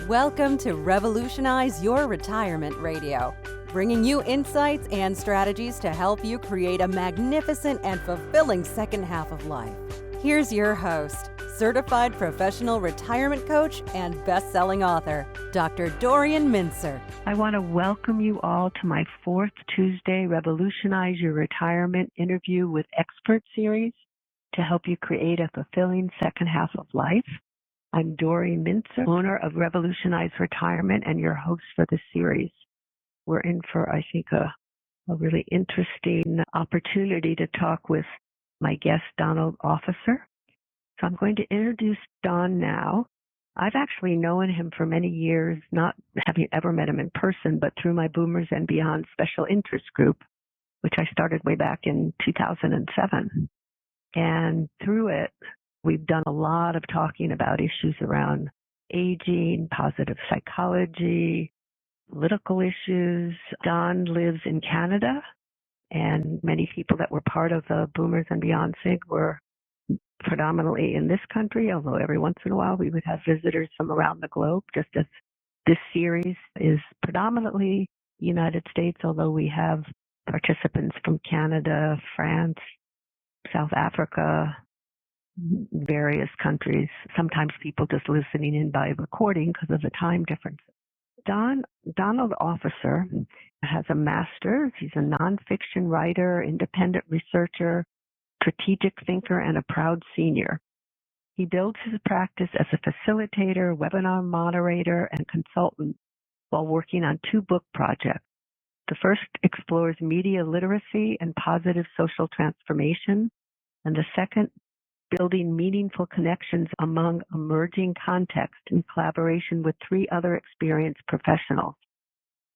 Welcome to Revolutionize Your Retirement Radio, bringing you insights and strategies to help you create a magnificent and fulfilling second half of life. Here's your host, certified professional retirement coach and best-selling author, Dr. Dorian Mintzer. I want to welcome you all to my fourth Tuesday Revolutionize Your Retirement interview with expert series to help you create a fulfilling second half of life. I'm Dorian Mintzer, owner of Revolutionize Retirement and your host for this series. We're in for, I think, a really interesting opportunity to talk with my guest, Donald Officer. So I'm going to introduce Don now. I've actually known him for many years, not having ever met him in person, but through my Boomers and Beyond special interest group, which I started way back in 2007. And through it, we've done a lot of talking about issues around aging, positive psychology, political issues. Don lives in Canada, and many people that were part of the Boomers and Beyond SIG were predominantly in this country, although every once in a while we would have visitors from around the globe, just as this series is predominantly United States, although we have participants from Canada, France, South Africa, various countries, sometimes people just listening in by recording because of the time difference. Donald Officer has a master's. He's a nonfiction writer, independent researcher, strategic thinker, and a proud senior. He builds his practice as a facilitator, webinar moderator, and consultant while working on 2 book projects. The first explores media literacy and positive social transformation, and the second, building meaningful connections among emerging contexts in collaboration with 3 other experienced professionals.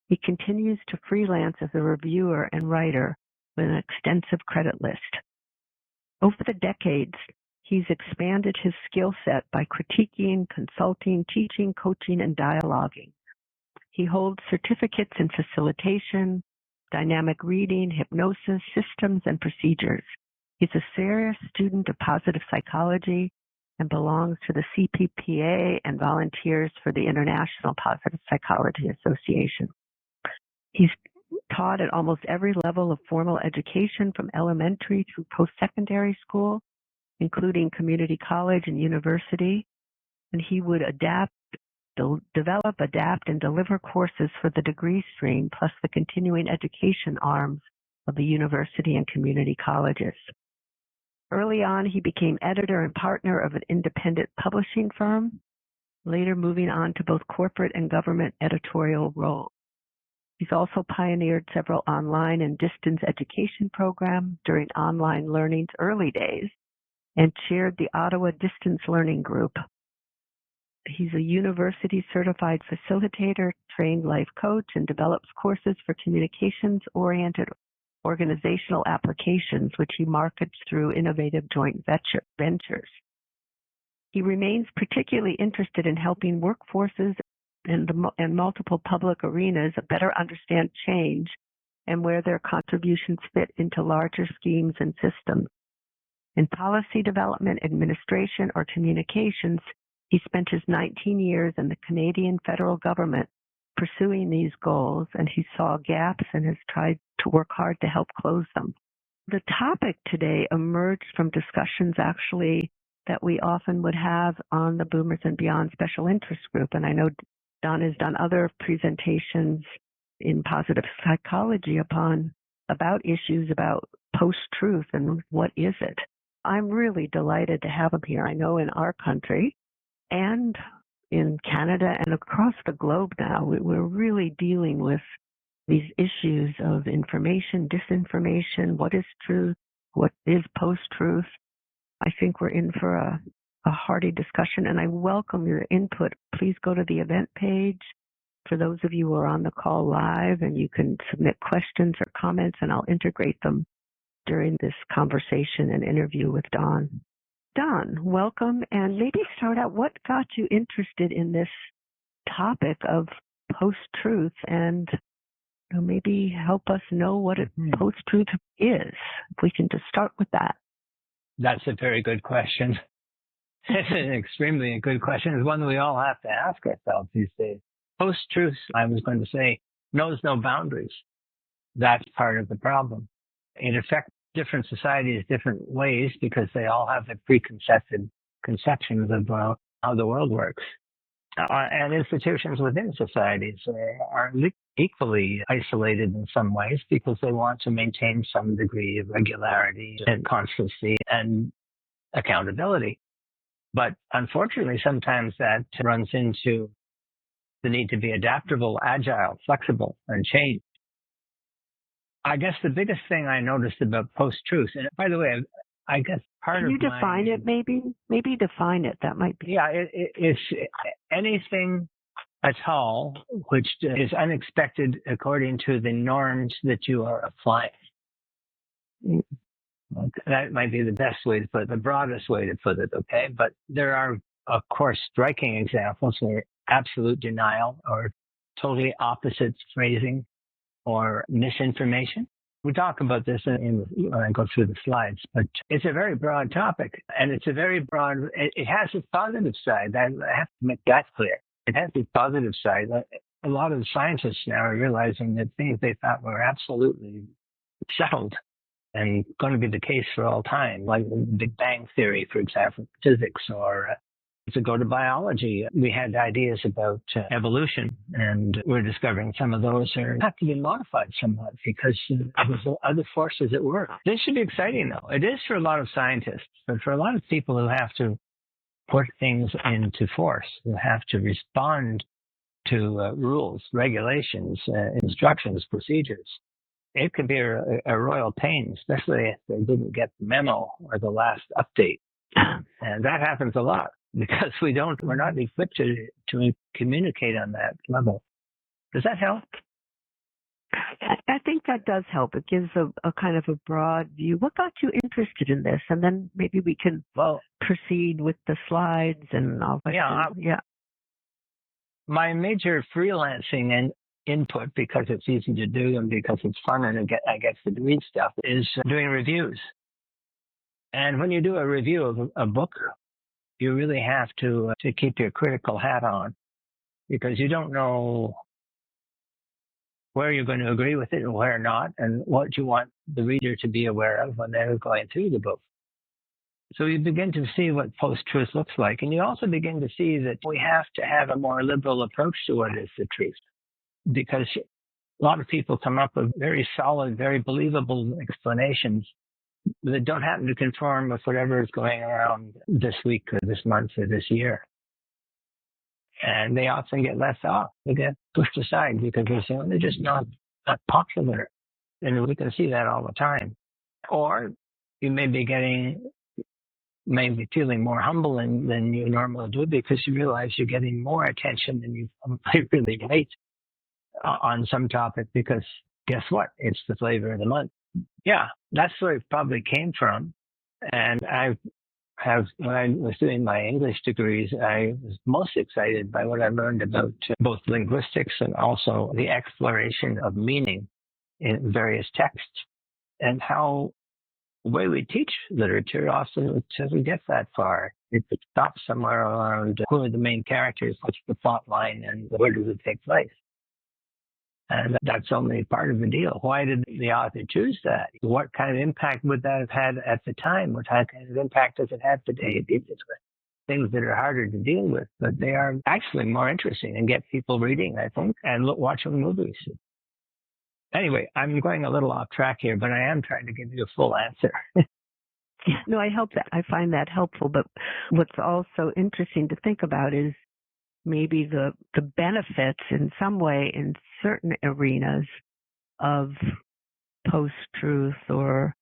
He continues to freelance as a reviewer and writer with an extensive credit list. Over the decades, he's expanded his skill set by critiquing, consulting, teaching, coaching, and dialoguing. He holds certificates in facilitation, dynamic reading, hypnosis, systems, and procedures. He's a serious student of positive psychology and belongs to the CPPA and volunteers for the International Positive Psychology Association. He's taught at almost every level of formal education from elementary through post-secondary school, including community college and university, and he would develop, adapt, and deliver courses for the degree stream plus the continuing education arms of the university and community colleges. Early on, he became editor and partner of an independent publishing firm, later moving on to both corporate and government editorial roles. He's also pioneered several online and distance education programs during online learning's early days and chaired the Ottawa Distance Learning Group. He's a university-certified facilitator, trained life coach, and develops courses for communications-oriented organizational applications, which he markets through innovative joint ventures. He remains particularly interested in helping workforces and multiple public arenas better understand change and where their contributions fit into larger schemes and systems. In policy development, administration, or communications, he spent his 19 years in the Canadian federal government pursuing these goals, and he saw gaps and has tried to work hard to help close them. The topic today emerged from discussions actually that we often would have on the Boomers and Beyond special interest group, and I know Don has done other presentations in positive psychology about issues about post-truth and what is it. I'm really delighted to have him here. I know in our country and in Canada and across the globe now, we're really dealing with these issues of information, disinformation, what is truth, what is post-truth. I think we're in for a hearty discussion, and I welcome your input. Please go to the event page for those of you who are on the call live, and you can submit questions or comments, and I'll integrate them during this conversation and interview with Don. Don, welcome, and maybe start out, what got you interested in this topic of post-truth, and maybe help us know what post-truth is, if we can just start with that. That's a very good question. It's an extremely good question. It's one that we all have to ask ourselves these days. Post-truth, I was going to say, knows no boundaries. That's part of the problem. It affects different societies different ways because they all have their preconceived conceptions of how the world works. And institutions within societies are equally isolated in some ways because they want to maintain some degree of regularity and constancy and accountability. But unfortunately, sometimes that runs into the need to be adaptable, agile, flexible, and change. I guess the biggest thing I noticed about post-truth, and by the way, I guess part of Can you define it, maybe? Maybe define it. That might be. Yeah, it's anything at all which is unexpected according to the norms that you are applying. That might be the best way to put it, the broadest way to put it, okay? But there are, of course, striking examples where absolute denial or totally opposite phrasing or misinformation. We talk about this when I go through the slides, but it's a very broad topic, and it's a very broad, it has its positive side. I have to make that clear. It has its positive side. A lot of scientists now are realizing that things they thought were absolutely settled and going to be the case for all time, like the Big Bang Theory, for example, physics, or to go to biology. We had ideas about evolution, and we're discovering some of those have to be modified somewhat because there's other forces at work. This should be exciting, though. It is for a lot of scientists, but for a lot of people who have to put things into force, who have to respond to rules, regulations, instructions, procedures, it can be a royal pain, especially if they didn't get the memo or the last update. And that happens a lot because we're not equipped to communicate on that level. Does that help? I think that does help. It gives a kind of a broad view. What got you interested in this? And then maybe we can proceed with the slides and all that. Yeah. My major freelancing and input, because it's easy to do and because it's fun and I get to read stuff, is doing reviews. And when you do a review of a book, you really have to keep your critical hat on because you don't know where you're going to agree with it and where not, and what you want the reader to be aware of when they're going through the book. So you begin to see what post-truth looks like, and you also begin to see that we have to have a more liberal approach to what is the truth, because a lot of people come up with very solid, very believable explanations that don't happen to conform with whatever is going around this week or this month or this year. And they often get left off. They get pushed aside because they're just not that popular. And we can see that all the time. Or you may be feeling more humble than you normally do because you realize you're getting more attention than you really rate on some topic because guess what? It's the flavor of the month. Yeah, that's where it probably came from. And when I was doing my English degrees, I was most excited by what I learned about both linguistics and also the exploration of meaning in various texts and how the way we teach literature often doesn't get that far. It stops somewhere around who are the main characters, what's the plot line, and where does it take place. And that's only part of the deal. Why did the author choose that? What kind of impact would that have had at the time? What kind of impact does it have today? These are things that are harder to deal with, but they are actually more interesting and get people reading, I think, and watching movies. Anyway, I'm going a little off track here, but I am trying to give you a full answer. No, I find that helpful. But what's also interesting to think about is maybe the benefits in some way in certain arenas of post-truth, or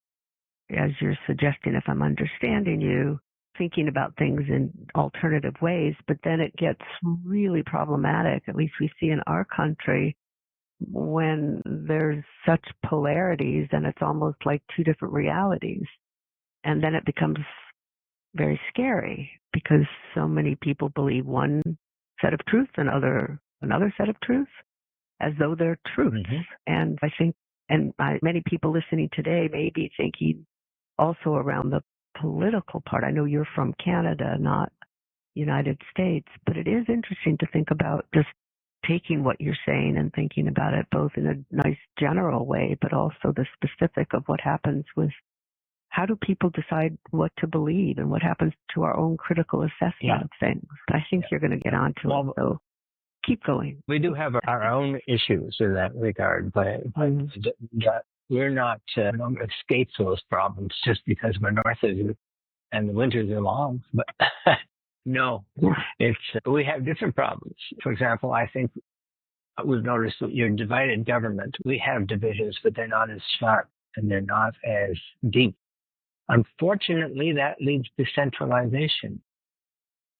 as you're suggesting, if I'm understanding you, thinking about things in alternative ways, but then it gets really problematic, at least we see in our country, when there's such polarities and it's almost like two different realities. And then it becomes very scary because so many people believe one set of truth and another set of truth as though they're truths. Mm-hmm. And I think, many people listening today may be thinking also around the political part. I know you're from Canada, not United States. But it is interesting to think about just taking what you're saying and thinking about it both in a nice general way, but also the specific of what happens with how do people decide what to believe and what happens to our own critical assessment of things. I think you're going to get onto it, so keep going. We do have our own issues in that regard, but we're not don't escape those problems just because we're north of you and the winters are long. But no, it's we have different problems. For example, I think we've noticed that your divided government, we have divisions, but they're not as sharp and they're not as deep. Unfortunately, that leads to centralization.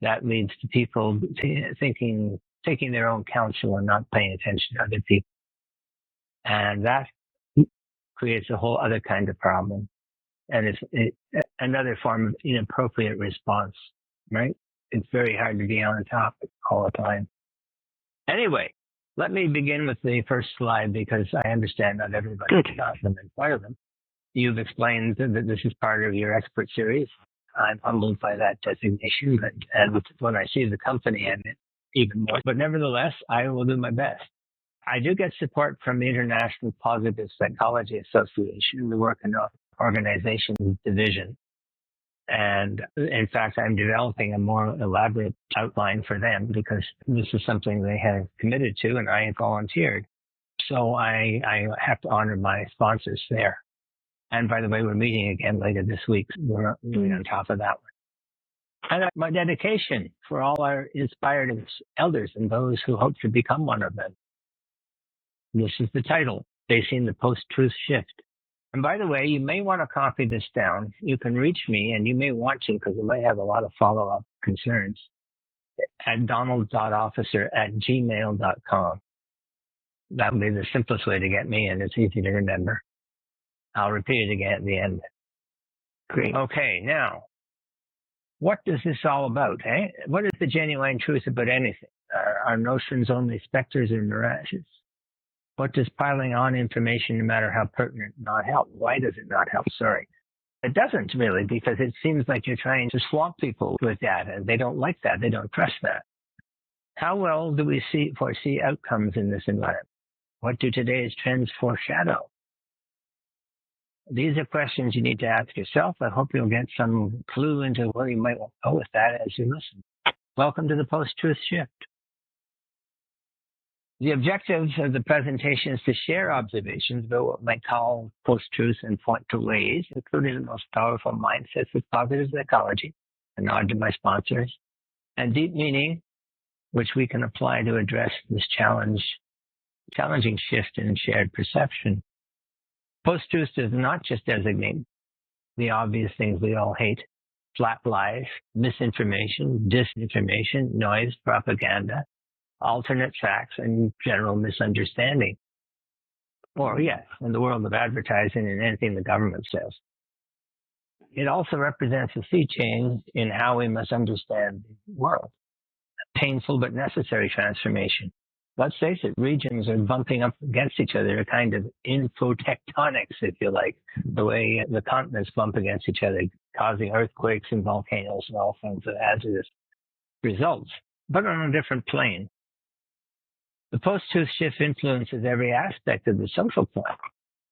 That leads to people taking their own counsel and not paying attention to other people. And that creates a whole other kind of problem. And it's another form of inappropriate response, right? It's very hard to be on topic all the time. Anyway, let me begin with the first slide because I understand not everybody got them and part of them. You've explained that this is part of your expert series. I'm humbled by that designation, and when I see the company in it, even more. But nevertheless, I will do my best. I do get support from the International Positive Psychology Association, the Work and Organization Division. And in fact, I'm developing a more elaborate outline for them because this is something they have committed to and I volunteered. So I have to honor my sponsors there. And by the way, we're meeting again later this week. We're really on top of that one. And my dedication for all our inspired elders and those who hope to become one of them. This is the title, Facing the Post-Truth Shift. And by the way, you may want to copy this down. You can reach me, and you may want to because you may have a lot of follow-up concerns, at donald.officer@gmail.com. That would be the simplest way to get me, and it's easy to remember. I'll repeat it again at the end. Great. Okay, now, what is this all about, eh? What is the genuine truth about anything? Are notions only specters or mirages? What does piling on information, no matter how pertinent, not help? Why does it not help? Sorry. It doesn't really, because it seems like you're trying to swamp people with data. They don't like that. They don't trust that. How well do we foresee outcomes in this environment? What do today's trends foreshadow? These are questions you need to ask yourself. I hope you'll get some clue into where you might go with that as you listen. Welcome to the Post-Truth Shift. The objectives of the presentation is to share observations about what we might call post-truth and point to ways, including the most powerful mindsets of positive psychology, a nod to my sponsors, and deep meaning, which we can apply to address this challenging shift in shared perception. Post-truth does not just designate the obvious things we all hate: flat lies, misinformation, disinformation, noise, propaganda, alternate facts, and general misunderstanding. Or, yes, in the world of advertising and anything the government says. It also represents a sea change in how we must understand the world. A painful but necessary transformation. Let's face it, regions are bumping up against each other, a kind of infotectonics, if you like, the way the continents bump against each other, causing earthquakes and volcanoes and all kinds of hazardous results, but on a different plane. The post-truth shift influences every aspect of the social plan.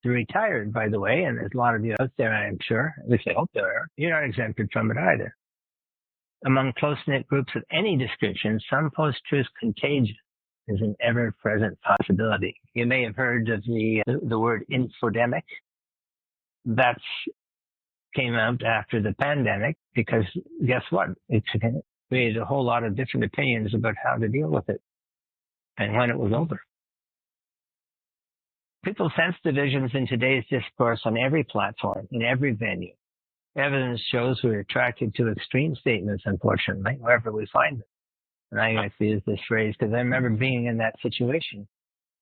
The retired, by the way, and there's a lot of you out there, I am sure, at least I hope there are, you're not exempted from it either. Among close-knit groups of any description, some post-truth contagion is an ever-present possibility. You may have heard of the word infodemic. That came out after the pandemic because guess what? It created a whole lot of different opinions about how to deal with it and when it was over. People sense divisions in today's discourse on every platform, in every venue. Evidence shows we're attracted to extreme statements, unfortunately, wherever we find them. And I like to use this phrase because I remember being in that situation.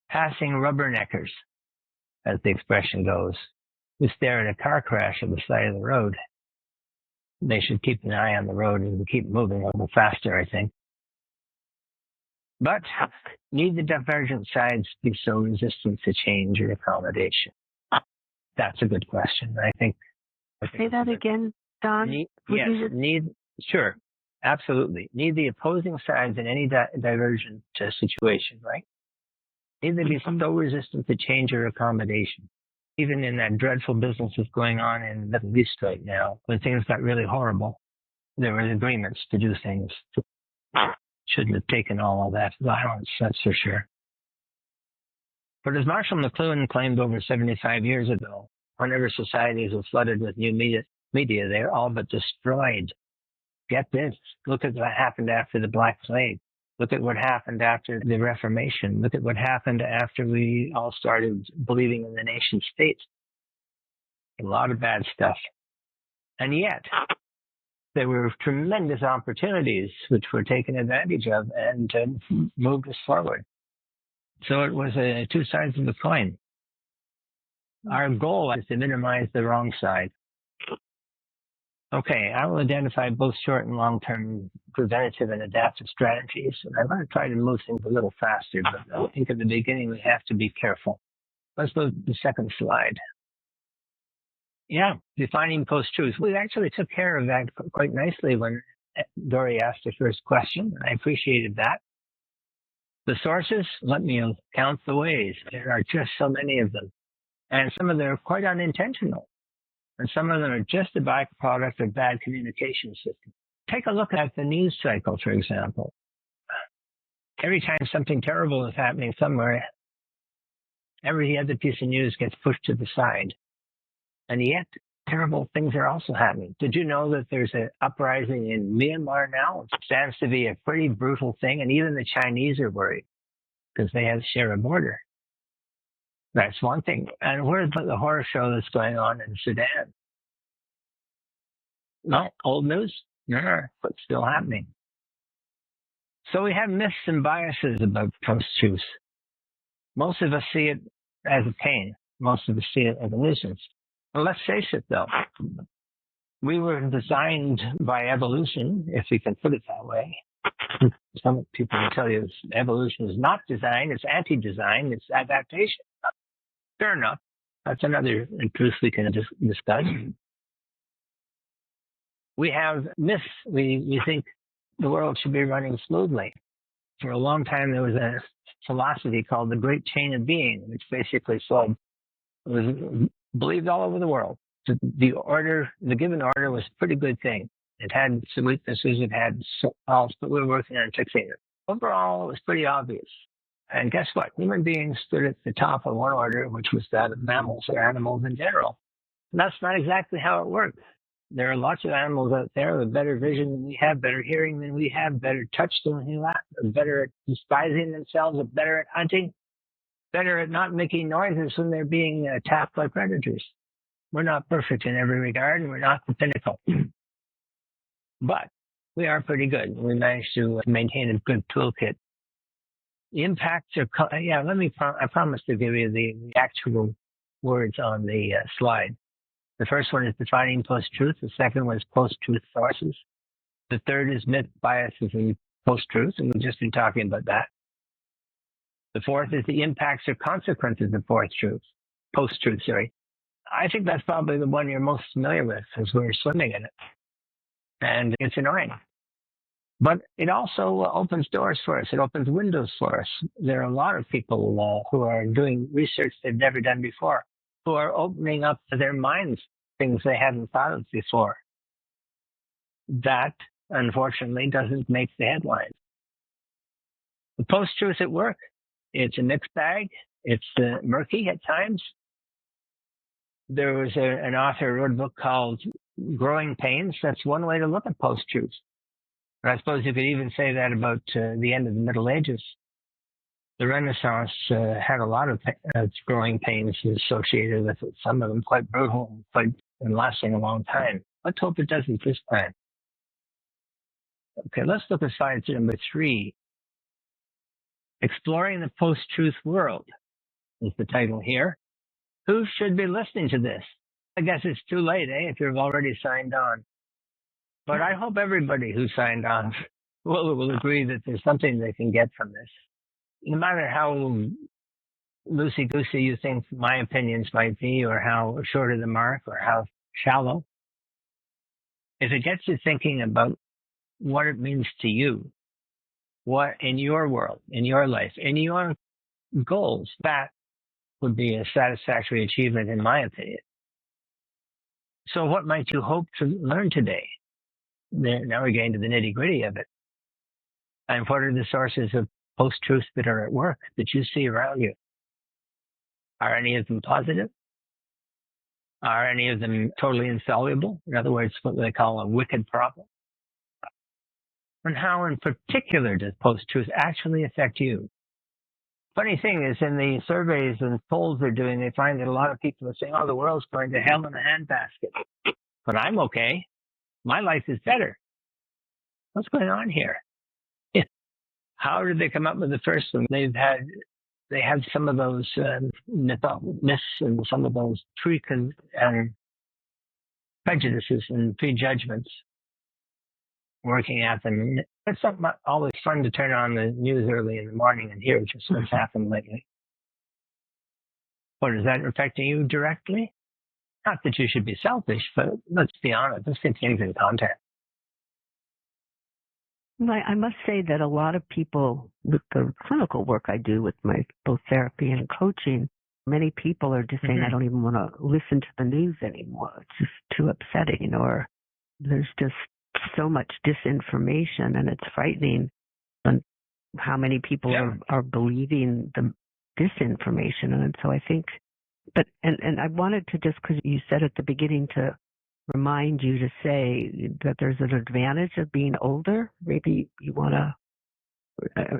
Passing rubberneckers, as the expression goes, who stare at a car crash on the side of the road. They should keep an eye on the road and keep moving a little faster, I think. But need the divergent sides be so resistant to change or accommodation? That's a good question. I think Say that again, Don. Sure. Absolutely. Need the opposing sides in any divergent situation, right? Need to be so resistant to change or accommodation. Even in that dreadful business that's going on in the Middle East right now, when things got really horrible, there were agreements to do things. Shouldn't have taken all of that violence, that's for sure. But as Marshall McLuhan claimed over 75 years ago, whenever societies were flooded with new media, they were all but destroyed. Get this. Look at what happened after the Black Plague. Look at what happened after the Reformation. Look at what happened after we all started believing in the nation state. A lot of bad stuff. And yet, there were tremendous opportunities which were taken advantage of and moved us forward. So it was two sides of the coin. Our goal is to minimize the wrong side. Okay, I will identify both short and long-term preventative and adaptive strategies. And I'm going to try to move things a little faster, but I think at the beginning we have to be careful. Let's go to the second slide. Yeah, defining post-truth. We actually took care of that quite nicely when Dory asked the first question, and I appreciated that. The sources, let me count the ways. There are just so many of them. And some of them are quite unintentional. And some of them are just a byproduct of bad communication systems. Take a look at the news cycle, for example. Every time something terrible is happening somewhere, every other piece of news gets pushed to the side. And yet, terrible things are also happening. Did you know that there's an uprising in Myanmar now? It stands to be a pretty brutal thing, and even the Chinese are worried because they have to share a border. That's one thing. And where's the horror show that's going on in Sudan? No, old news? No, but still happening. So we have myths and biases about post-truth. Most of us see it as a pain. Most of us see it as a nuisance. Well, let's face it, though. We were designed by evolution, if we can put it that way. Some people will tell you evolution is not design, it's anti-design, it's adaptation. Fair enough. That's another truth we can discuss. We have myths. We think the world should be running smoothly. For a long time, there was a philosophy called the Great Chain of Being, which basically said it was believed all over the world. The given order was a pretty good thing. It had some weaknesses, it had faults, but we were working on fixing it. Overall, it was pretty obvious. And guess what? Human beings stood at the top of one order, which was that of mammals or animals in general. And that's not exactly how it works. There are lots of animals out there with better vision than we have, better hearing than we have, better touch than we have, better at disguising themselves, better at hunting, better at not making noises when they're being attacked by predators. We're not perfect in every regard, and we're not the pinnacle. But we are pretty good. We managed to maintain a good toolkit. The impacts are, I promise to give you the actual words on the slide. The first one is defining post-truth. The second one is post-truth sources. The third is myth, biases, and post-truth, and we've just been talking about that. The fourth is the impacts or consequences of post-truth. I think that's probably the one you're most familiar with, because we're swimming in it. And it's annoying. But it also opens doors for us. It opens windows for us. There are a lot of people who are doing research they've never done before, who are opening up their minds things they hadn't thought of before. That, unfortunately, doesn't make the headlines. The post-truth at work, it's a mixed bag. It's murky at times. There was an author who wrote a book called Growing Pains. That's one way to look at post-truth. I suppose you could even say that about the end of the Middle Ages. The Renaissance had a lot of growing pains associated with it, some of them quite brutal and lasting a long time. Let's hope it doesn't this time. Okay, let's look at slide number 3. Exploring the Post-Truth World is the title here. Who should be listening to this? I guess it's too late, if you've already signed on. But I hope everybody who signed on will agree that there's something they can get from this. No matter how loosey-goosey you think my opinions might be, or how short of the mark, or how shallow, if it gets you thinking about what it means to you, what in your world, in your life, in your goals. That would be a satisfactory achievement, in my opinion. So what might you hope to learn today? Now we're getting to the nitty-gritty of it. And what are the sources of post-truth that are at work that you see around you? Are any of them positive? Are any of them totally insoluble? In other words, what they call a wicked problem? And how in particular does post-truth actually affect you? Funny thing is, in the surveys and polls they're doing, they find that a lot of people are saying, oh, the world's going to hell in a handbasket. But I'm okay. My life is better. What's going on here? How did they come up with the first one? They had some of those myths and some of those prejudices and prejudgments working at them. It's not always fun to turn on the news early in the morning and hear just what's happened lately. What, is that affecting you directly? Not that you should be selfish, but let's be honest, let's get things in context. I must say that a lot of people, with the clinical work I do with my both therapy and coaching, many people are just saying, I don't even want to listen to the news anymore. It's just too upsetting, or there's just so much disinformation, and it's frightening on how many people are believing the disinformation. And so I think, and I wanted to, just because you said at the beginning, to remind you to say that there's an advantage of being older. Maybe you want to.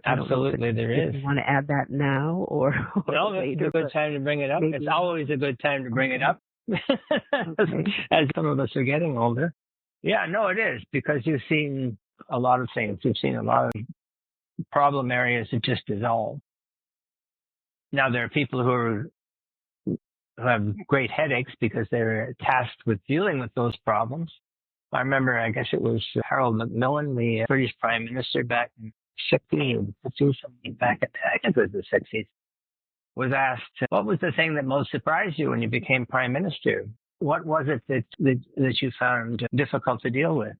Absolutely, there is. You want to add that now or well, later? It's a good time to bring it up. Maybe. It's always a good time to bring it up. Okay. As some of us are getting older. Yeah, no, it is, because you've seen a lot of things. You've seen a lot of problem areas that just dissolve. Now, there are people who have great headaches because they're tasked with dealing with those problems. I remember, I guess it was Harold Macmillan, the British Prime Minister back in the 60s or 50s, back in, I think it was the 60s, was asked, what was the thing that most surprised you when you became Prime Minister? What was it that you found difficult to deal with?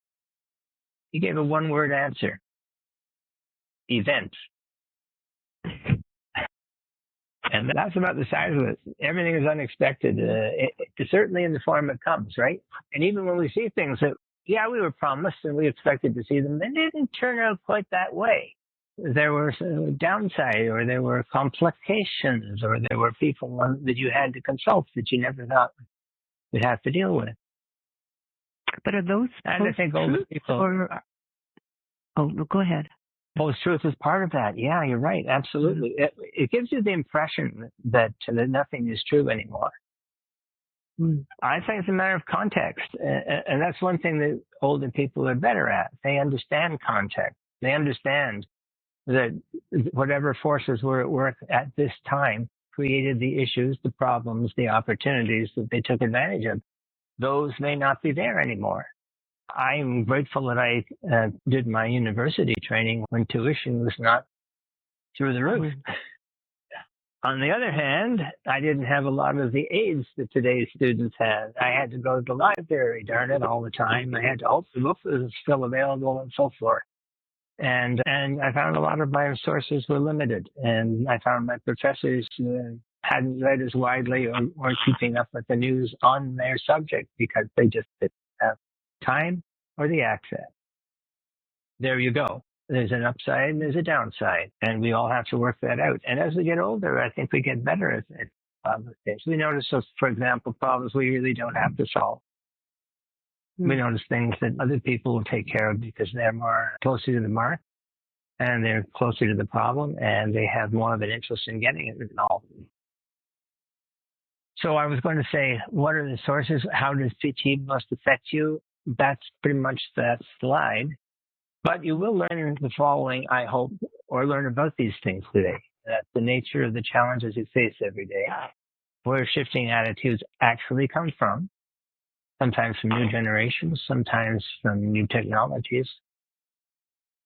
He gave a one-word answer: events. And that's about the size of it. Everything is unexpected, certainly in the form it comes, right? And even when we see things that, we were promised and we expected to see them, they didn't turn out quite that way. There were downside, or there were complications, or there were people that you had to consult that you never thought you'd have to deal with. But are those and I think older people. Oh, no, go ahead. Post-truth is part of that. Yeah, you're right. Absolutely. Mm-hmm. It gives you the impression that nothing is true anymore. Mm. I think it's a matter of context. And that's one thing that older people are better at. They understand context. They understand that whatever forces were at work at this time created the issues, the problems, the opportunities that they took advantage of. Those may not be there anymore. I'm grateful that I did my university training when tuition was not through the roof. On the other hand, I didn't have a lot of the aids that today's students have. I had to go to the library, darn it, all the time. I had to hope the book was still available and so forth. And I found a lot of my sources were limited. And I found my professors hadn't read as widely or weren't keeping up with the news on their subject because they just didn't have time or the access. There you go. There's an upside and there's a downside, and we all have to work that out. And as we get older, I think we get better at things. We notice, for example, problems we really don't have to solve. We notice things that other people will take care of because they're more closer to the mark and they're closer to the problem and they have more of an interest in getting it resolved. So I was going to say, what are the sources? How does PT must affect you? That's pretty much that slide. But you will learn the following, I hope, or learn about these things today. That's the nature of the challenges you face every day, where shifting attitudes actually come from, sometimes from new generations, sometimes from new technologies,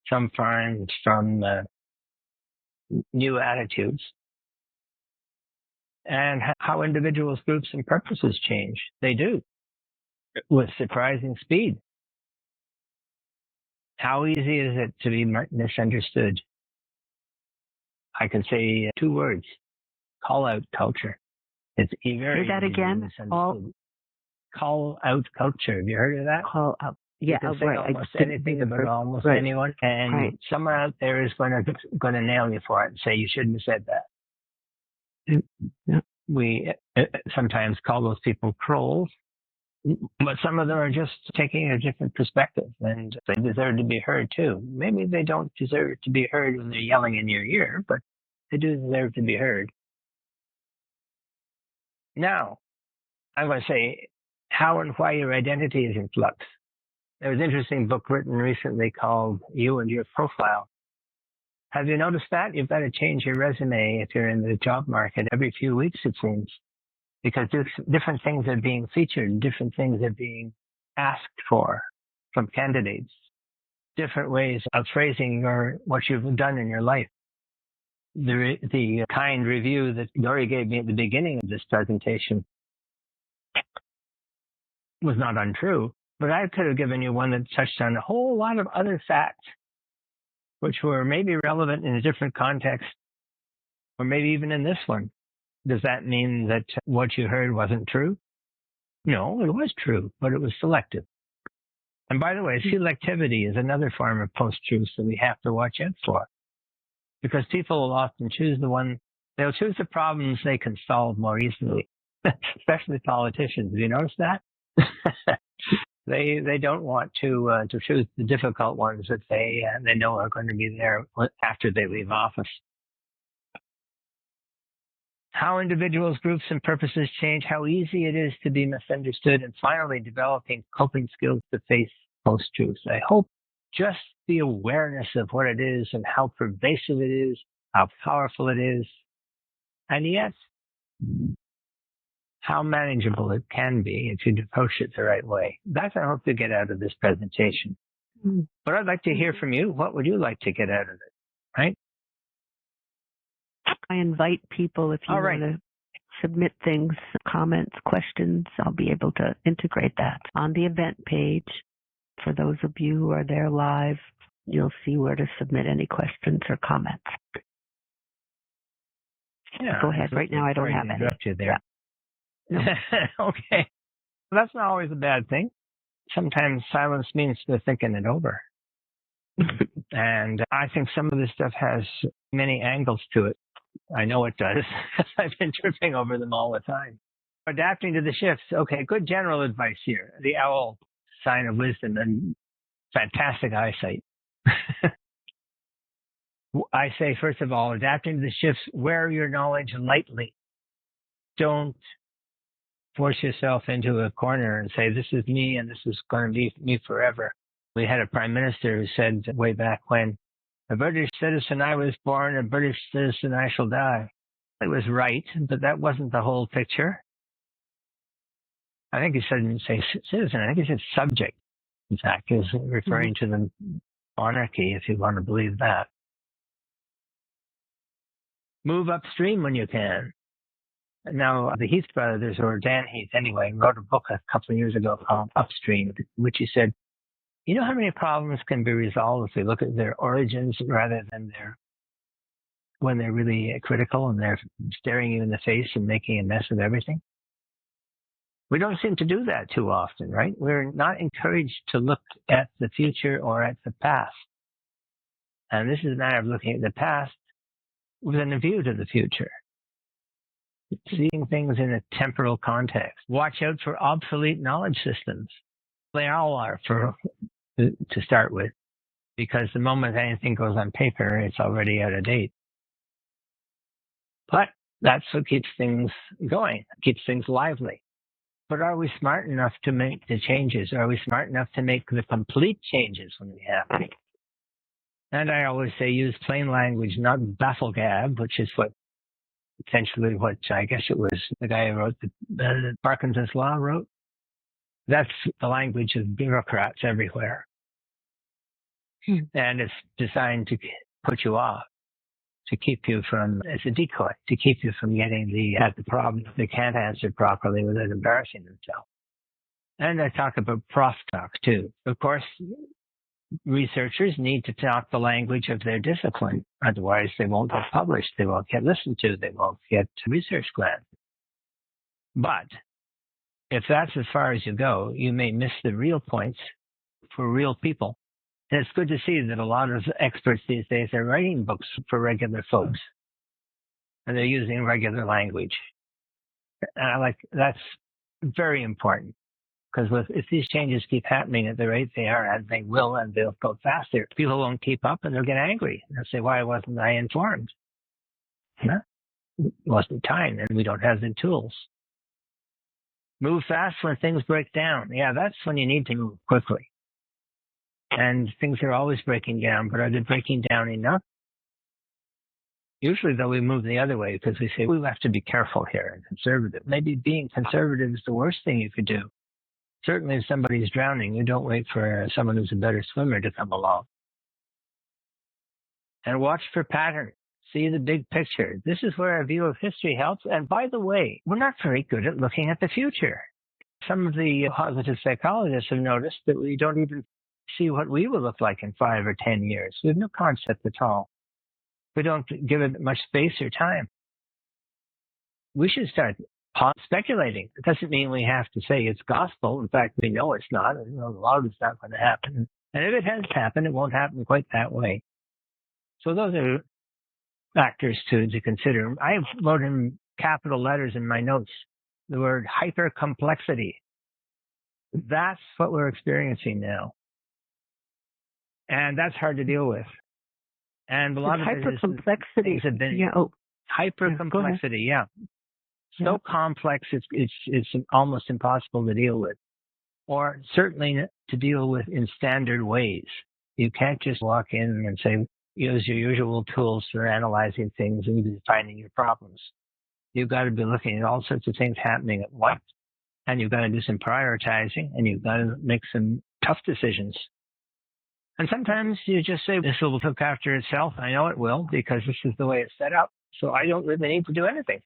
sometimes from new attitudes, and how individuals, groups, and purposes change. They do, with surprising speed. How easy is it to be misunderstood? I can say 2 words: call out culture. It's very Say that easy to be again. misunderstood. Call out culture. Have you heard of that? Call out. Yeah, you can say right. almost anything about almost anyone, and someone out there is going to nail you for it and say you shouldn't have said that. Yeah. We sometimes call those people trolls, but some of them are just taking a different perspective, and they deserve to be heard too. Maybe they don't deserve to be heard when they're yelling in your ear, but they do deserve to be heard. Now, I'm going to say how and why your identity is in flux. There was an interesting book written recently called You and Your Profile. Have you noticed that? You've got to change your resume if you're in the job market every few weeks, it seems, because different things are being featured, different things are being asked for from candidates, different ways of phrasing what you've done in your life. The kind review that Dory gave me at the beginning of this presentation was not untrue, but I could have given you one that touched on a whole lot of other facts, which were maybe relevant in a different context, or maybe even in this one. Does that mean that what you heard wasn't true? No, it was true, but it was selective. And by the way, selectivity is another form of post-truth that we have to watch out for, because people will often choose they'll choose the problems they can solve more easily, especially politicians. Have you noticed that? They don't want to choose the difficult ones that they know are going to be there after they leave office. How individuals, groups, and purposes change, how easy it is to be misunderstood, and finally developing coping skills to face post-truth. I hope just the awareness of what it is and how pervasive it is, how powerful it is, and yet how manageable it can be if you approach it the right way. That's what I hope to get out of this presentation. But I'd like to hear from you. What would you like to get out of it, right? I invite people, if you want to submit things, comments, questions, I'll be able to integrate that on the event page. For those of you who are there live, you'll see where to submit any questions or comments. Yeah, go ahead. Right now, I don't have any. Interrupt you there. Yeah. No. Okay. Well, that's not always a bad thing. Sometimes silence means they're thinking it over. And I think some of this stuff has many angles to it. I know it does. I've been tripping over them all the time. Adapting to the shifts. Okay, good general advice here. The owl, sign of wisdom, and fantastic eyesight. I say, first of all, adapting to the shifts, wear your knowledge lightly. Don't force yourself into a corner and say, this is me and this is going to be me forever. We had a prime minister who said way back when, a British citizen I was born, a British citizen I shall die. It was right, but that wasn't the whole picture. I think he didn't say citizen, I think he said subject. In fact, he was referring to the monarchy, if you want to believe that. Move upstream when you can. Now, the Heath brothers, or Dan Heath anyway, wrote a book a couple of years ago called Upstream, in which he said, you know how many problems can be resolved if we look at their origins rather than when they're really critical and they're staring you in the face and making a mess of everything? We don't seem to do that too often, right? We're not encouraged to look at the future or at the past. And this is a matter of looking at the past with a view to the future. Seeing things in a temporal context. Watch out for obsolete knowledge systems. They all are to start with, because the moment anything goes on paper, it's already out of date. But that's what keeps things going, keeps things lively. But are we smart enough to make the changes? Are we smart enough to make the complete changes when we have to? And I always say use plain language, not bafflegab, which is essentially what I guess it was the guy who wrote the Parkinson's Law wrote. That's the language of bureaucrats everywhere. And it's designed to put you off, to keep you from, as a decoy, to keep you from getting at the problem they can't answer properly without embarrassing themselves. And I talk about prof talk too. Of course, researchers need to talk the language of their discipline. Otherwise, they won't get published. They won't get listened to. They won't get research grants. But if that's as far as you go, you may miss the real points for real people. And it's good to see that a lot of experts these days are writing books for regular folks. And they're using regular language. And that's very important. Because if these changes keep happening at the rate they are, and they will, and they'll go faster, people won't keep up and they'll get angry. They'll say, why wasn't I informed? No, it wasn't time, and we don't have the tools. Move fast when things break down. Yeah, that's when you need to move quickly. And things are always breaking down, but are they breaking down enough? Usually, though, we move the other way because we say we have to be careful here and conservative. Maybe being conservative is the worst thing you could do. Certainly, if somebody's drowning, you don't wait for someone who's a better swimmer to come along. And watch for patterns. See the big picture. This is where a view of history helps. And by the way, we're not very good at looking at the future. Some of the positive psychologists have noticed that we don't even see what we will look like in 5 or 10 years. We have no concept at all. We don't give it much space or time. We should start speculating. It doesn't mean we have to say it's gospel. In fact, we know it's not. A lot of it's not going to happen. And if it has happened, it won't happen quite that way. So those are factors to consider. I wrote in capital letters in my notes the word hypercomplexity. That's what we're experiencing now. And that's hard to deal with. And a lot of hypercomplexity have been hypercomplexity, So complex it's almost impossible to deal with. Or certainly to deal with in standard ways. You can't just walk in and say, use your usual tools for analyzing things and defining your problems. You've got to be looking at all sorts of things happening at once. And you've got to do some prioritizing, and you've got to make some tough decisions. And sometimes you just say, this will look after itself. I know it will, because this is the way it's set up. So I don't really need to do anything.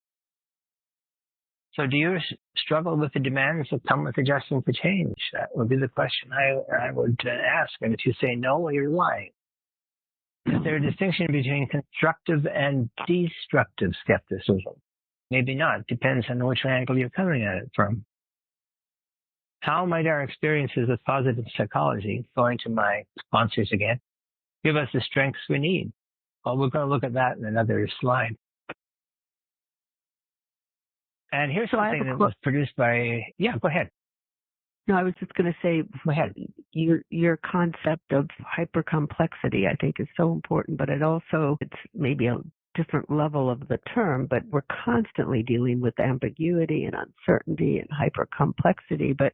So do you struggle with the demands that come with adjusting for change? That would be the question I would ask. And if you say no, well, you're lying. Is there a distinction between constructive and destructive skepticism? Maybe not. Depends on which angle you're coming at it from. How might our experiences with positive psychology, going to my sponsors again, give us the strengths we need? Well, we're going to look at that in another slide. And here's something that was produced by, go ahead. No, I was just going to say, go ahead. Your concept of hypercomplexity, I think, is so important, but it's maybe a different level of the term, but we're constantly dealing with ambiguity and uncertainty and hypercomplexity, but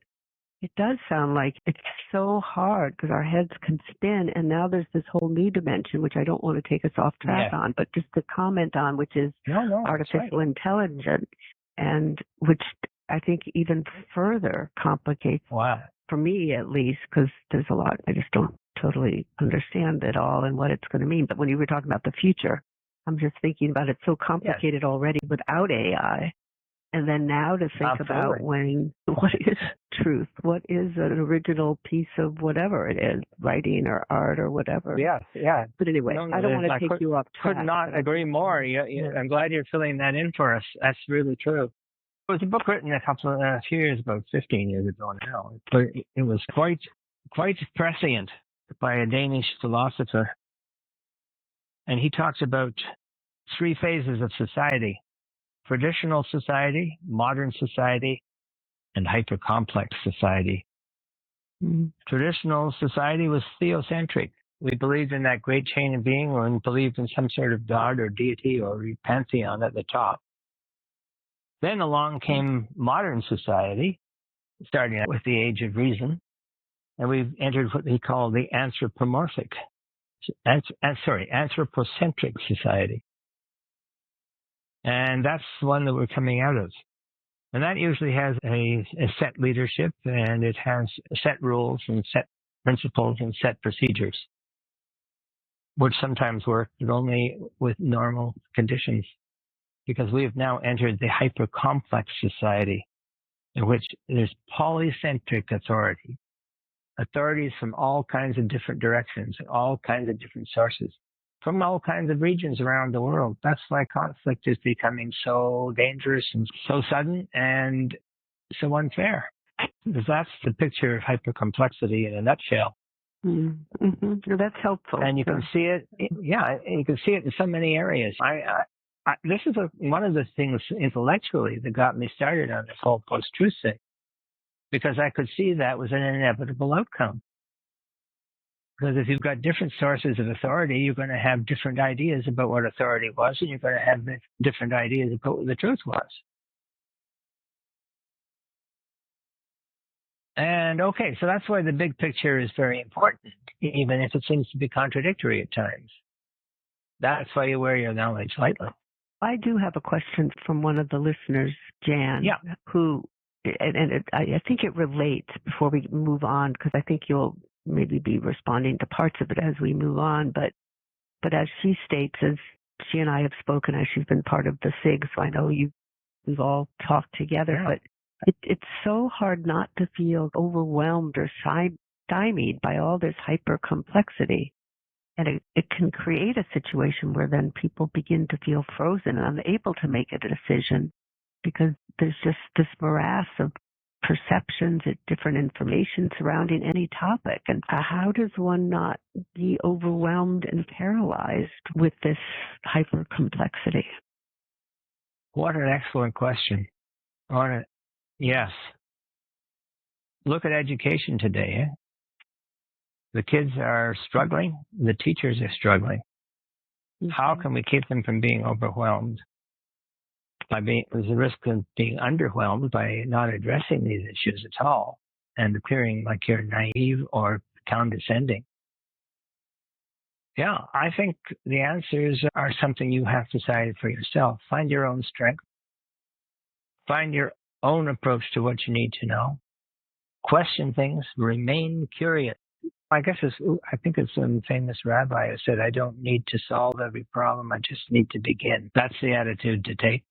it does sound like it's so hard because our heads can spin, and now there's this whole new dimension, which I don't want to take us off track on, but just to comment on, which is artificial intelligence, and which I think even further complicates, for me at least, because there's a lot, I just don't totally understand it all and what it's going to mean. But when you were talking about the future, I'm just thinking about it so complicated already without AI. And then now to think about what is truth? What is an original piece of whatever it is, writing or art or whatever? Yeah. But anyway, I don't want to take you off track. Could not agree more. I'm glad you're filling that in for us. That's really true. It was a book written a few years ago, 15 years ago now. But it was quite prescient by a Danish philosopher. And he talks about 3 phases of society: traditional society, modern society, and hypercomplex society. Mm-hmm. Traditional society was theocentric. We believed in that great chain of being, or we believed in some sort of god or deity or pantheon at the top. Then along came modern society, starting out with the age of reason, and we've entered what he called the anthropocentric society. And that's the one that we're coming out of. And that usually has a set leadership, and it has set rules and set principles and set procedures, which sometimes work, but only with normal conditions. Because we have now entered the hypercomplex society, in which there's polycentric authority. authorities from all kinds of different directions, all kinds of different sources, from all kinds of regions around the world. That's why conflict is becoming so dangerous and so sudden and so unfair. Because that's the picture of hypercomplexity in a nutshell. Mm-hmm. That's helpful. And you can see it, you can see it in so many areas. This is one of the things intellectually that got me started on this whole post-truth thing, because I could see that was an inevitable outcome. Because if you've got different sources of authority, you're going to have different ideas about what authority was, and you're going to have different ideas about what the truth was. And okay, so that's why the big picture is very important, even if it seems to be contradictory at times. That's why you wear your knowledge lightly. I do have a question from one of the listeners, Jan, who, I think it relates before we move on, because I think you'll maybe be responding to parts of it as we move on. But as she states, as she and I have spoken, as she's been part of the SIG, so I know we've all talked together, but it's so hard not to feel overwhelmed or stymied by all this hyper complexity. And it can create a situation where then people begin to feel frozen and unable to make a decision because there's just this morass of perceptions and different information surrounding any topic. And how does one not be overwhelmed and paralyzed with this hyper complexity? What an excellent question. Yes. Look at education today. The kids are struggling. The teachers are struggling. Mm-hmm. How can we keep them from being overwhelmed? There's a risk of being underwhelmed by not addressing these issues at all and appearing like you're naive or condescending. Yeah, I think the answers are something you have to decide for yourself. Find your own strength. Find your own approach to what you need to know. Question things. Remain curious. I think it's some famous rabbi who said, I don't need to solve every problem. I just need to begin. That's the attitude to take.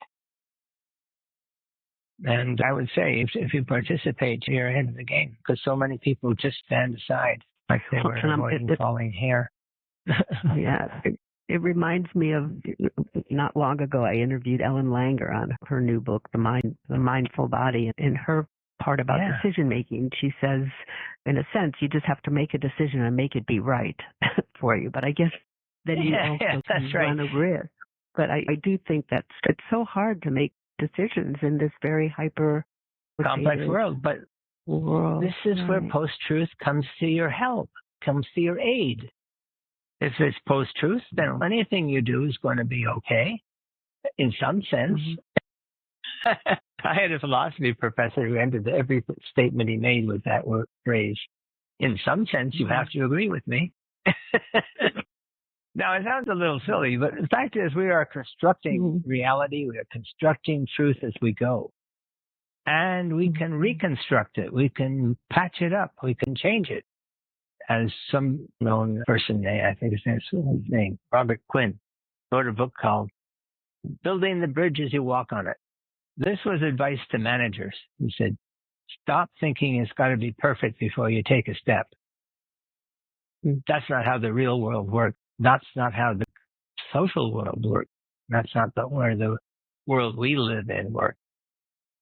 And I would say if you participate, you're ahead of the game, because so many people just stand aside like they were avoiding falling hair. Yeah. It reminds me of, not long ago, I interviewed Ellen Langer on her new book, The Mindful Body. In her part about decision making, she says, in a sense, you just have to make a decision and make it be right for you. But I guess then you also can run a risk. But I do think that it's so hard to make decisions in this very hyper complex world. But this is where post-truth comes to your help, comes to your aid. If it's post-truth, then anything you do is going to be okay, in some sense. Mm-hmm. I had a philosophy professor who ended every statement he made with that phrase. In some sense, you have to agree with me. Now, it sounds a little silly, but the fact is we are constructing reality. We are constructing truth as we go. And we can reconstruct it. We can patch it up. We can change it. As some known person, I think his name, Robert Quinn, wrote a book called Building the Bridge as You Walk on It. This was advice to managers. He said, stop thinking it's got to be perfect before you take a step. That's not how the real world works. That's not how the social world works. That's not where the world we live in works.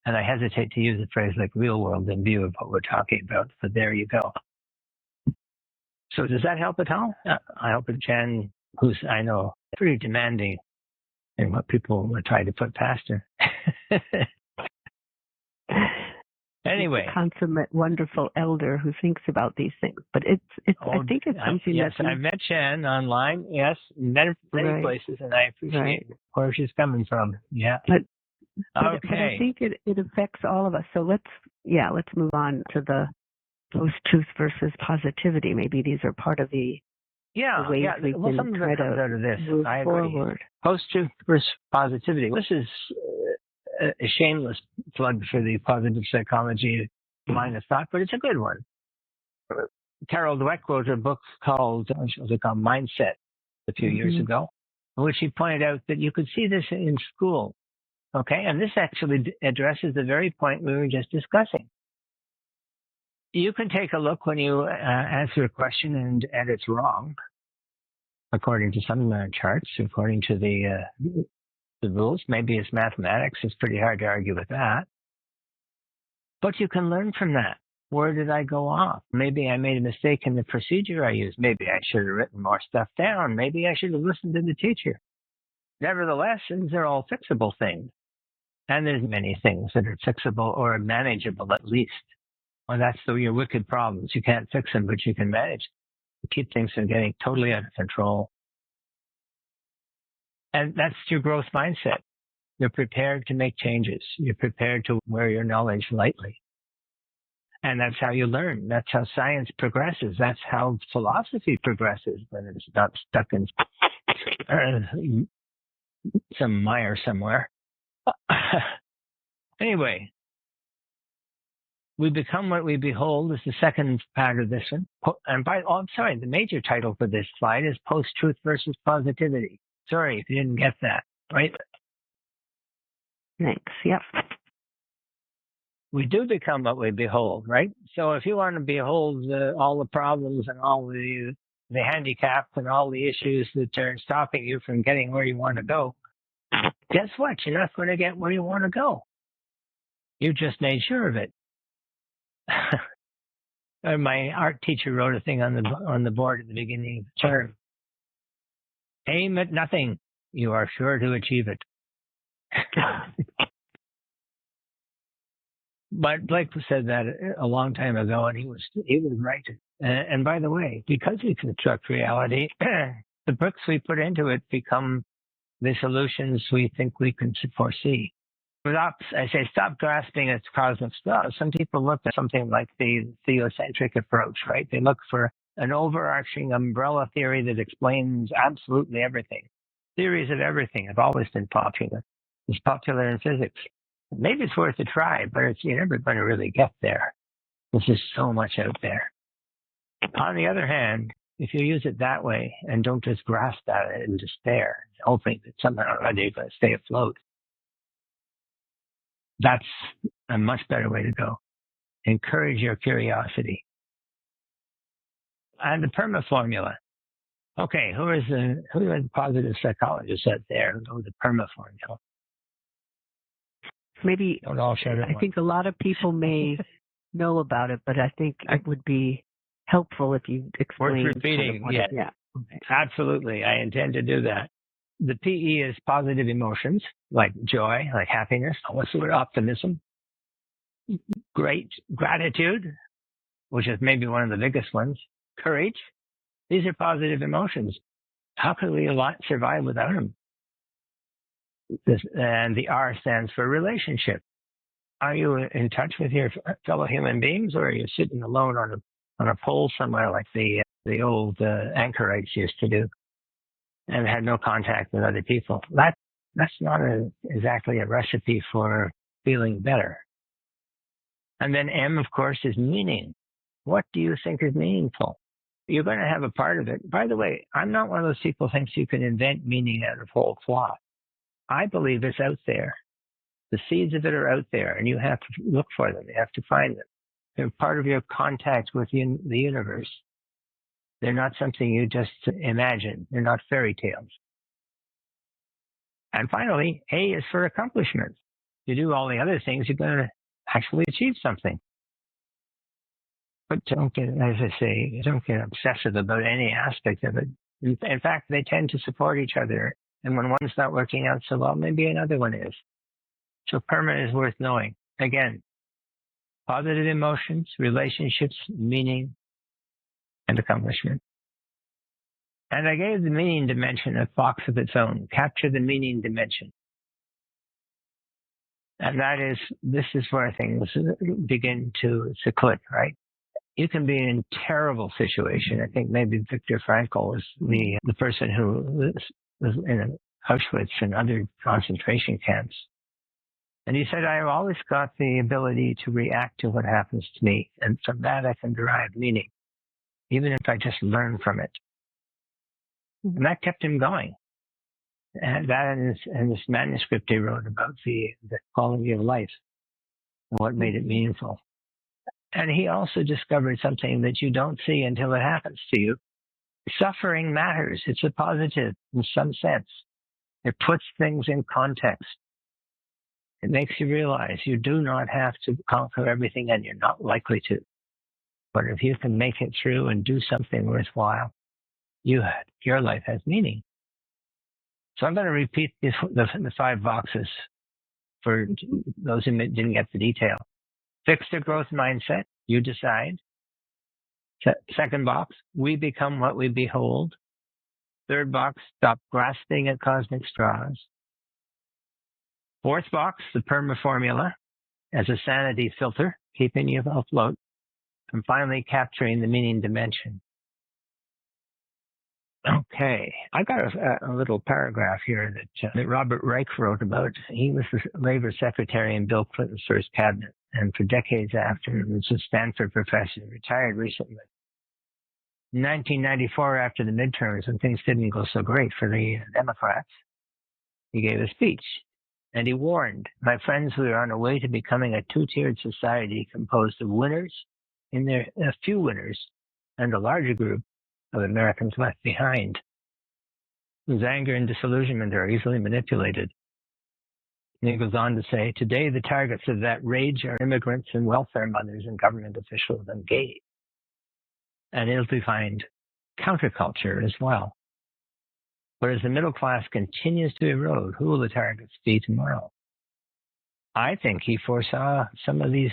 And I hesitate to use a phrase like real world in view of what we're talking about, but there you go. So does that help at all? I hope that Jen, who's, I know, pretty demanding in what people would try to put past her. Anyway. A consummate, wonderful elder who thinks about these things. But I think it's something yes, I've met Jen online, yes, many places, and I appreciate where she's coming from. Yeah. But I think it affects all of us. So let's move on to the post-truth versus positivity. Maybe these are part of the ways we can try to move forward. Post-truth versus positivity. This is a shameless plug for the positive psychology line of thought, but it's a good one. Carol Dweck wrote a book called Mindset a few years ago, in which she pointed out that you could see this in school. Okay, and this actually addresses the very point we were just discussing. You can take a look when you answer a question and it's wrong, according to some charts, according to the rules. Maybe it's mathematics. It's pretty hard to argue with that. But you can learn from that. Where did I go off? Maybe I made a mistake in the procedure I used. Maybe I should have written more stuff down. Maybe I should have listened to the teacher. Nevertheless, these are all fixable things. And there's many things that are fixable or manageable at least. Well, that's your wicked problems. You can't fix them, but you can manage to keep things from getting totally out of control. And that's your growth mindset. You're prepared to make changes. You're prepared to wear your knowledge lightly. And that's how you learn. That's how science progresses. That's how philosophy progresses when it's not stuck in some mire somewhere. Anyway, we become what we behold is the second part of this one. And the major title for this slide is Post-Truth versus Positivity. Sorry if you didn't get that, right? Thanks. Yep. We do become what we behold, right? So if you want to behold all the problems and all the handicaps and all the issues that are stopping you from getting where you want to go, guess what? You're not going to get where you want to go. You just made sure of it. My art teacher wrote a thing on the board at the beginning of the term. Aim at nothing. You are sure to achieve it. But Blake said that a long time ago, and he was right. And by the way, because we construct reality, the bricks we put into it become the solutions we think we can foresee. Stop grasping at cosmic stuff. Some people look at something like the theocentric approach, right? They look for an overarching umbrella theory that explains absolutely everything. Theories of everything have always been popular. It's popular in physics. Maybe it's worth a try, but you're never going to really get there. There's just so much out there. On the other hand, if you use it that way and don't just grasp at it in despair, hoping that somehow or other you're going to stay afloat, that's a much better way to go. Encourage your curiosity. And the PERMA formula. Okay, who are the positive psychologists out there who know the PERMA formula? Maybe don't all share it. I think a lot of people may know about it, but I think it would be helpful if you explain. Worth repeating. Kind of yeah, absolutely. I intend to do that. The PE is positive emotions, like joy, like happiness. What's the word? Optimism. Great gratitude, which is maybe one of the biggest ones. Courage. These are positive emotions. How could we survive without them? And the R stands for relationship. Are you in touch with your fellow human beings, or are you sitting alone on a pole somewhere like the old anchorites used to do, and had no contact with other people? That's not exactly a recipe for feeling better. And then M, of course, is meaning. What do you think is meaningful? You're going to have a part of it. By the way, I'm not one of those people who thinks you can invent meaning out of whole cloth. I believe it's out there. The seeds of it are out there, and you have to look for them. You have to find them. They're part of your contact with the universe. They're not something you just imagine. They're not fairy tales. And finally, A is for accomplishment. You do all the other things, you're going to actually achieve something. But don't get obsessive about any aspect of it. In fact, they tend to support each other. And when one's not working out so well, maybe another one is. So PERMA is worth knowing. Again, positive emotions, relationships, meaning, and accomplishment. And I gave the meaning dimension a box of its own. Capture the meaning dimension. And this is where things begin to click, right? You can be in a terrible situation. I think maybe Viktor Frankl was the person who was in Auschwitz and other concentration camps. And he said, I've always got the ability to react to what happens to me. And from that, I can derive meaning, even if I just learn from it. And that kept him going. And that in this manuscript he wrote about the quality of life and what made it meaningful. And he also discovered something that you don't see until it happens to you. Suffering matters. It's a positive in some sense. It puts things in context. It makes you realize you do not have to conquer everything, and you're not likely to. But if you can make it through and do something worthwhile, your life has meaning. So I'm going to repeat the 5 boxes for those who didn't get the detail. Fixed or growth mindset, you decide. Second box, we become what we behold. Third box, stop grasping at cosmic straws. Fourth box, the PERMA formula as a sanity filter, keeping you afloat. And finally, capturing the meaning dimension. Okay, I got a little paragraph here that Robert Reich wrote about. He was the labor secretary in Bill Clinton's first cabinet, and for decades after, he was a Stanford professor, retired recently. In 1994, after the midterms, when things didn't go so great for the Democrats, he gave a speech, and he warned, "My friends, we are on our way to becoming a two-tiered society composed of winners, a few winners, and a larger group of Americans left behind, whose anger and disillusionment are easily manipulated." And he goes on to say, "Today the targets of that rage are immigrants and welfare mothers and government officials and gays." And ill-defined counterculture as well. But as the middle class continues to erode, who will the targets be tomorrow? I think he foresaw some of these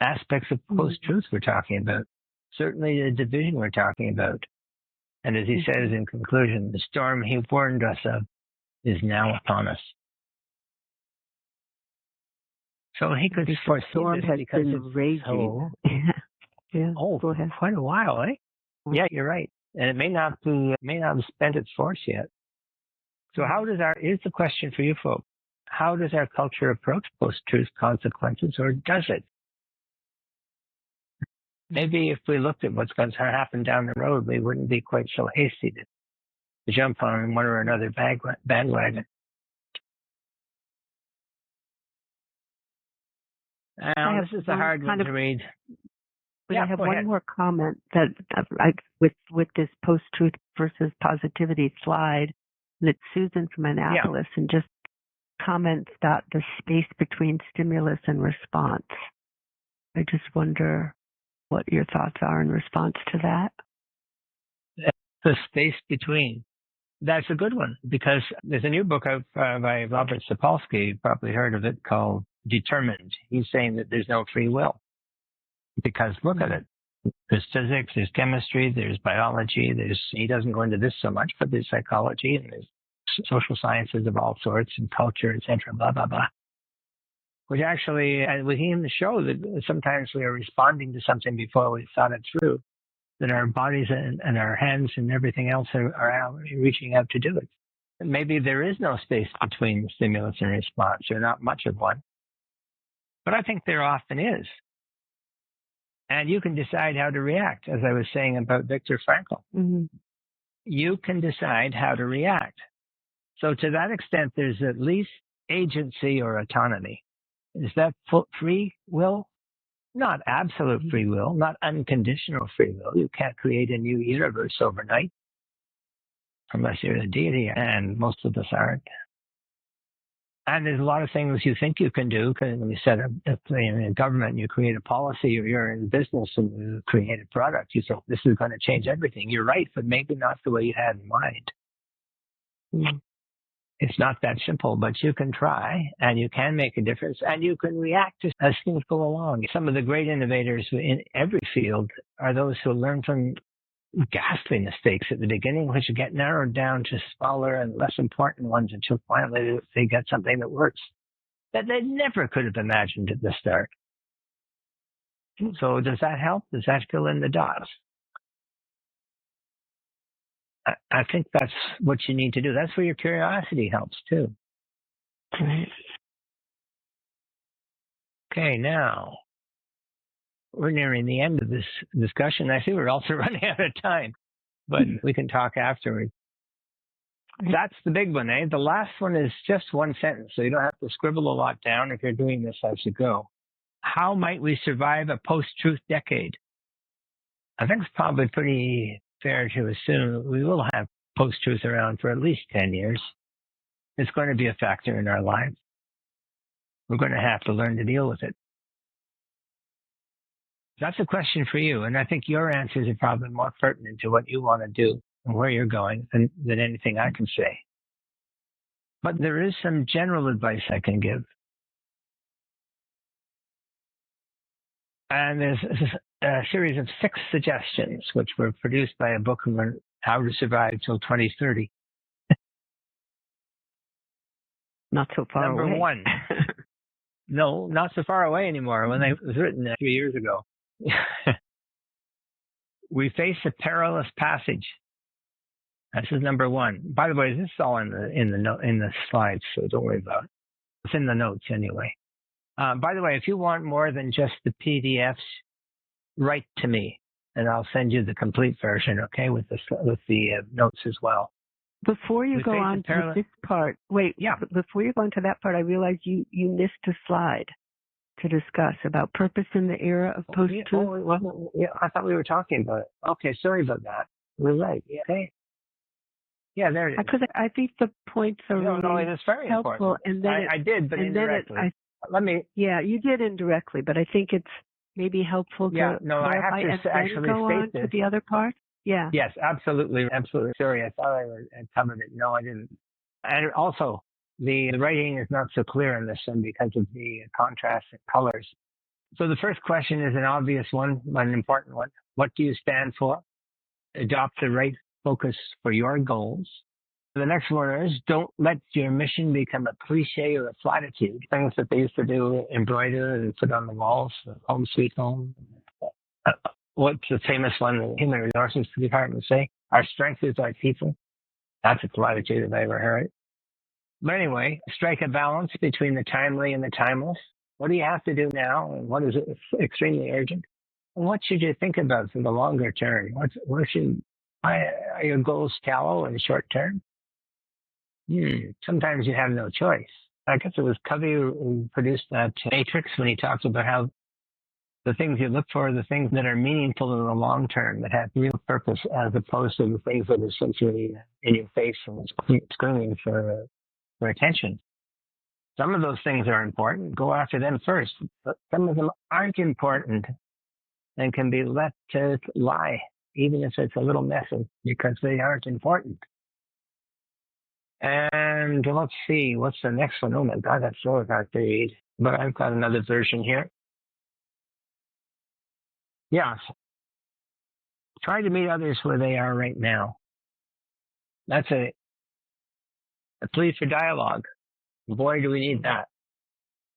aspects of post-truth we're talking about, certainly the division we're talking about. And as he says in conclusion, the storm he warned us of is now upon us. So he could foresee this because it's raging. so... Yeah. Go ahead. Quite a while, eh? Yeah, you're right. And it may not have spent its force yet. So here's the question for you folks. How does our culture approach post-truth consequences, or does it? Maybe if we looked at what's going to happen down the road, we wouldn't be quite so hasty to jump on one or another bandwagon. This is a hard one to read. But I have one more comment that with this post-truth versus positivity slide, that's Susan from Annapolis, and just comments that the space between stimulus and response. I just wonder what your thoughts are in response to that. The space between. That's a good one, because there's a new book out by Robert Sapolsky, you've probably heard of it, called Determined. He's saying that there's no free will. Because look at it. There's physics, there's chemistry, there's biology, he doesn't go into this so much, but there's psychology and there's social sciences of all sorts and culture, etc., blah, blah, blah. Which actually, and we even show that sometimes we are responding to something before we thought it through, that our bodies and our hands and everything else are reaching out to do it. And maybe there is no space between stimulus and response, or not much of one. But I think there often is. And you can decide how to react, as I was saying about Viktor Frankl. Mm-hmm. You can decide how to react. So to that extent, there's at least agency or autonomy. Is that free will? Not absolute free will, not unconditional free will. You can't create a new universe overnight, unless you're a deity, and most of us aren't. And there's a lot of things you think you can do, because when you set up in government, you create a policy, or you're in business and you create a product, you say, this is going to change everything. You're right, but maybe not the way you had in mind. Mm. It's not that simple, but you can try, and you can make a difference, and you can react as things go along. Some of the great innovators in every field are those who learn from ghastly mistakes at the beginning, which get narrowed down to smaller and less important ones until finally they get something that works that they never could have imagined at the start. So does that help? Does that fill in the dots? I think that's what you need to do. That's where your curiosity helps too. Right. Okay, now we're nearing the end of this discussion. I see we're also running out of time, but we can talk afterwards. That's the big one, eh? The last one is just one sentence, so you don't have to scribble a lot down if you're doing this as you go. how might we survive a post-truth decade? I think it's probably pretty fair to assume that we will have post-truth around for at least 10 years. It's going to be a factor in our lives. We're going to have to learn to deal with it. That's a question for you, and I think your answers are probably more pertinent to what you want to do and where you're going than anything I can say. But there is some general advice I can give. And there's a series of 6 suggestions, which were produced by a book on how to survive till 2030. Not so far away. Number 1. No, not so far away anymore. When it was written 3 years ago. We face a perilous passage. This is number 1. By the way, this is all in the slides, so don't worry about it. It's in the notes anyway. By the way, if you want more than just the PDFs, write to me, and I'll send you the complete version. Okay, with the notes as well. Before you go on to this part, wait. Yeah. Before you go on to that part, I realized you missed a slide to discuss about purpose in the era of post-truth. Yeah, I thought we were talking about it. Okay, sorry about that. We're right. Yeah. Okay. Yeah, there it is. Because I think the points are really it's very helpful. important. And then I did, but indirectly. Yeah, you did indirectly, but I think it's maybe helpful to clarify I have to actually go on state this. to the other part. Yeah. Yes, absolutely. Sorry, I thought I had covered it. No, I didn't. And also, the writing is not so clear in this one because of the contrast and colors. So the first question is an obvious one, but an important one. What do you stand for? Adopt the right focus for your goals. The next one is don't let your mission become a cliche or a platitude. Things that they used to do, embroider and put on the walls, home sweet home. What's the famous one the Human Resources Department say? Our strength is our people. That's a platitude if I ever heard it. But anyway, strike a balance between the timely and the timeless. What do you have to do now, and what is extremely urgent? And what should you think about for the longer term? Are your goals shallow and short term? Sometimes you have no choice. I guess it was Covey who produced that matrix when he talks about how the things you look for are the things that are meaningful in the long term, that have real purpose, as opposed to the things that are essentially in your face and screaming for attention. Some of those things are important. Go after them first. But some of them aren't important and can be let to lie, even if it's a little messy, because they aren't important. And let's see, what's the next one? Oh my God, that's so hard to read. But I've got another version here. Yes. Try to meet others where they are right now. That's a plea for dialogue. Boy, do we need that.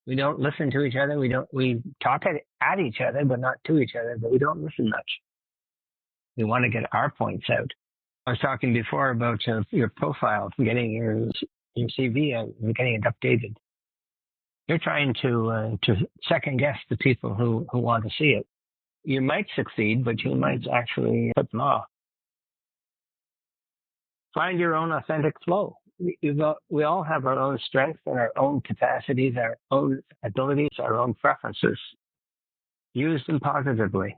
We don't listen to each other. We talk at each other, but not to each other, but we don't listen much. We want to get our points out. I was talking before about your profile, getting your CV out and getting it updated. You're trying to second guess the people who want to see it. You might succeed, but you might actually put them off. Find your own authentic flow. We all have our own strengths and our own capacities, our own abilities, our own preferences. Use them positively.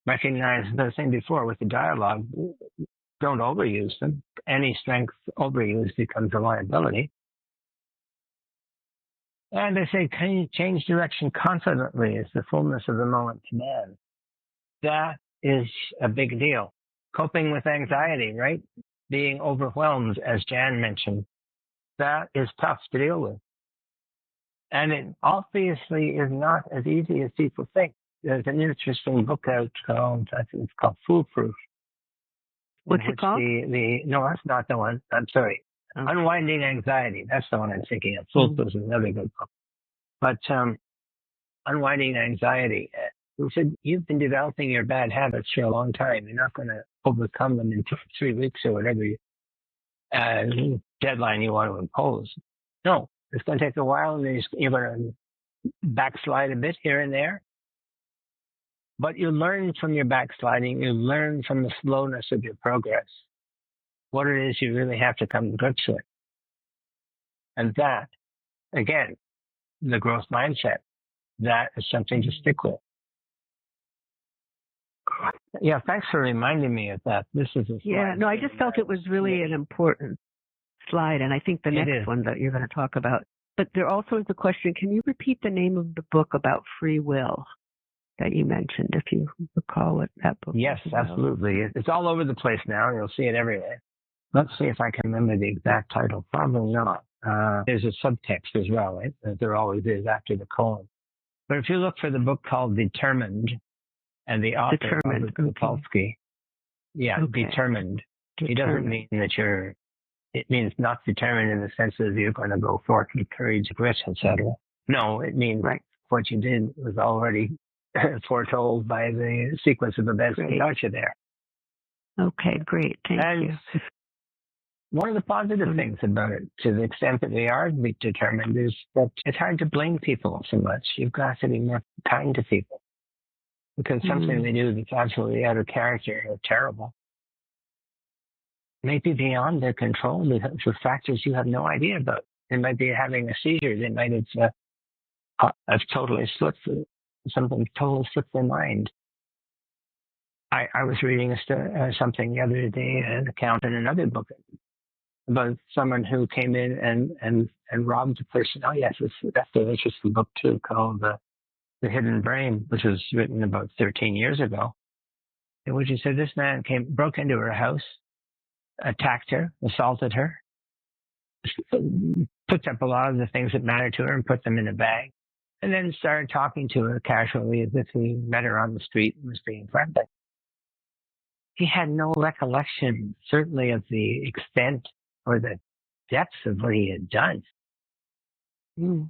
Recognize, as I was saying before, with the dialogue, don't overuse them. Any strength overused becomes a liability. And they say, can you change direction confidently as the fullness of the moment demands? That is a big deal. Coping with anxiety, right? Being overwhelmed, as Jan mentioned. That is tough to deal with. And it obviously is not as easy as people think. There's an interesting book out called, I think it's called Foolproof. What's it called? No, that's not the one. I'm sorry. Okay. Unwinding Anxiety. That's the one I'm thinking of. Foolproof is another good book. But Unwinding Anxiety. He said, you've been developing your bad habits for a long time. You're not going to overcome them in 3 weeks or whatever deadline you want to impose. No, it's going to take a while, and you're going to backslide a bit here and there. But you learn from your backsliding. You learn from the slowness of your progress, what it is you really have to come to grips with. And that, again, the growth mindset. that is something to stick with. Yeah, thanks for reminding me of that. This is a slide. I just felt it was really an important slide, and I think the next one that you're going to talk about. But there also is a question, can you repeat the name of the book about free will that you mentioned, if you recall what that book Yes, was about? absolutely. It's all over the place now. You'll see it everywhere. Let's see if I can remember the exact title. Probably not. There's a subtext as well, right? There always is after the colon. But if you look for the book called Determined, and the author, Robert Sapolsky, Determined. It doesn't mean that it means not determined in the sense that you're going to go forth with courage, grit, etc. No, it means what you did was already foretold by the sequence of events that got you there. Okay, great. Thank you. One of the positive things about it, to the extent that we are determined, is that it's hard to blame people so much. You've got to be more kind to people. Because something they do that's absolutely out of character or terrible may be beyond their control for factors you have no idea about. They might be having a seizure. They might have totally slipped, something totally slipped their mind. I was reading something the other day, an account in another book about someone who came in and robbed a person. Oh, yes, that's an interesting book, too, called The Hidden Brain, which was written about 13 years ago, in which he said this man broke into her house, attacked her, assaulted her, picked up a lot of the things that mattered to her and put them in a bag, and then started talking to her casually as if he met her on the street and was being friendly. He had no recollection, certainly, of the extent or the depths of what he had done.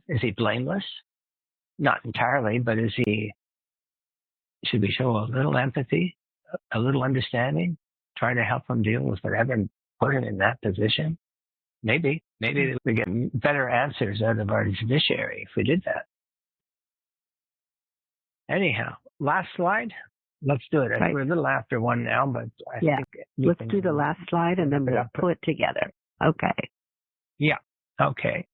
Is he blameless? Not entirely, but should we show a little empathy, a little understanding, try to help him deal with whatever put him in that position? Maybe we get better answers out of our judiciary if we did that. Anyhow, last slide. Let's do it. We're a little after one now, but I think let's do the last slide and then we'll pull it together. Okay. Yeah. Okay.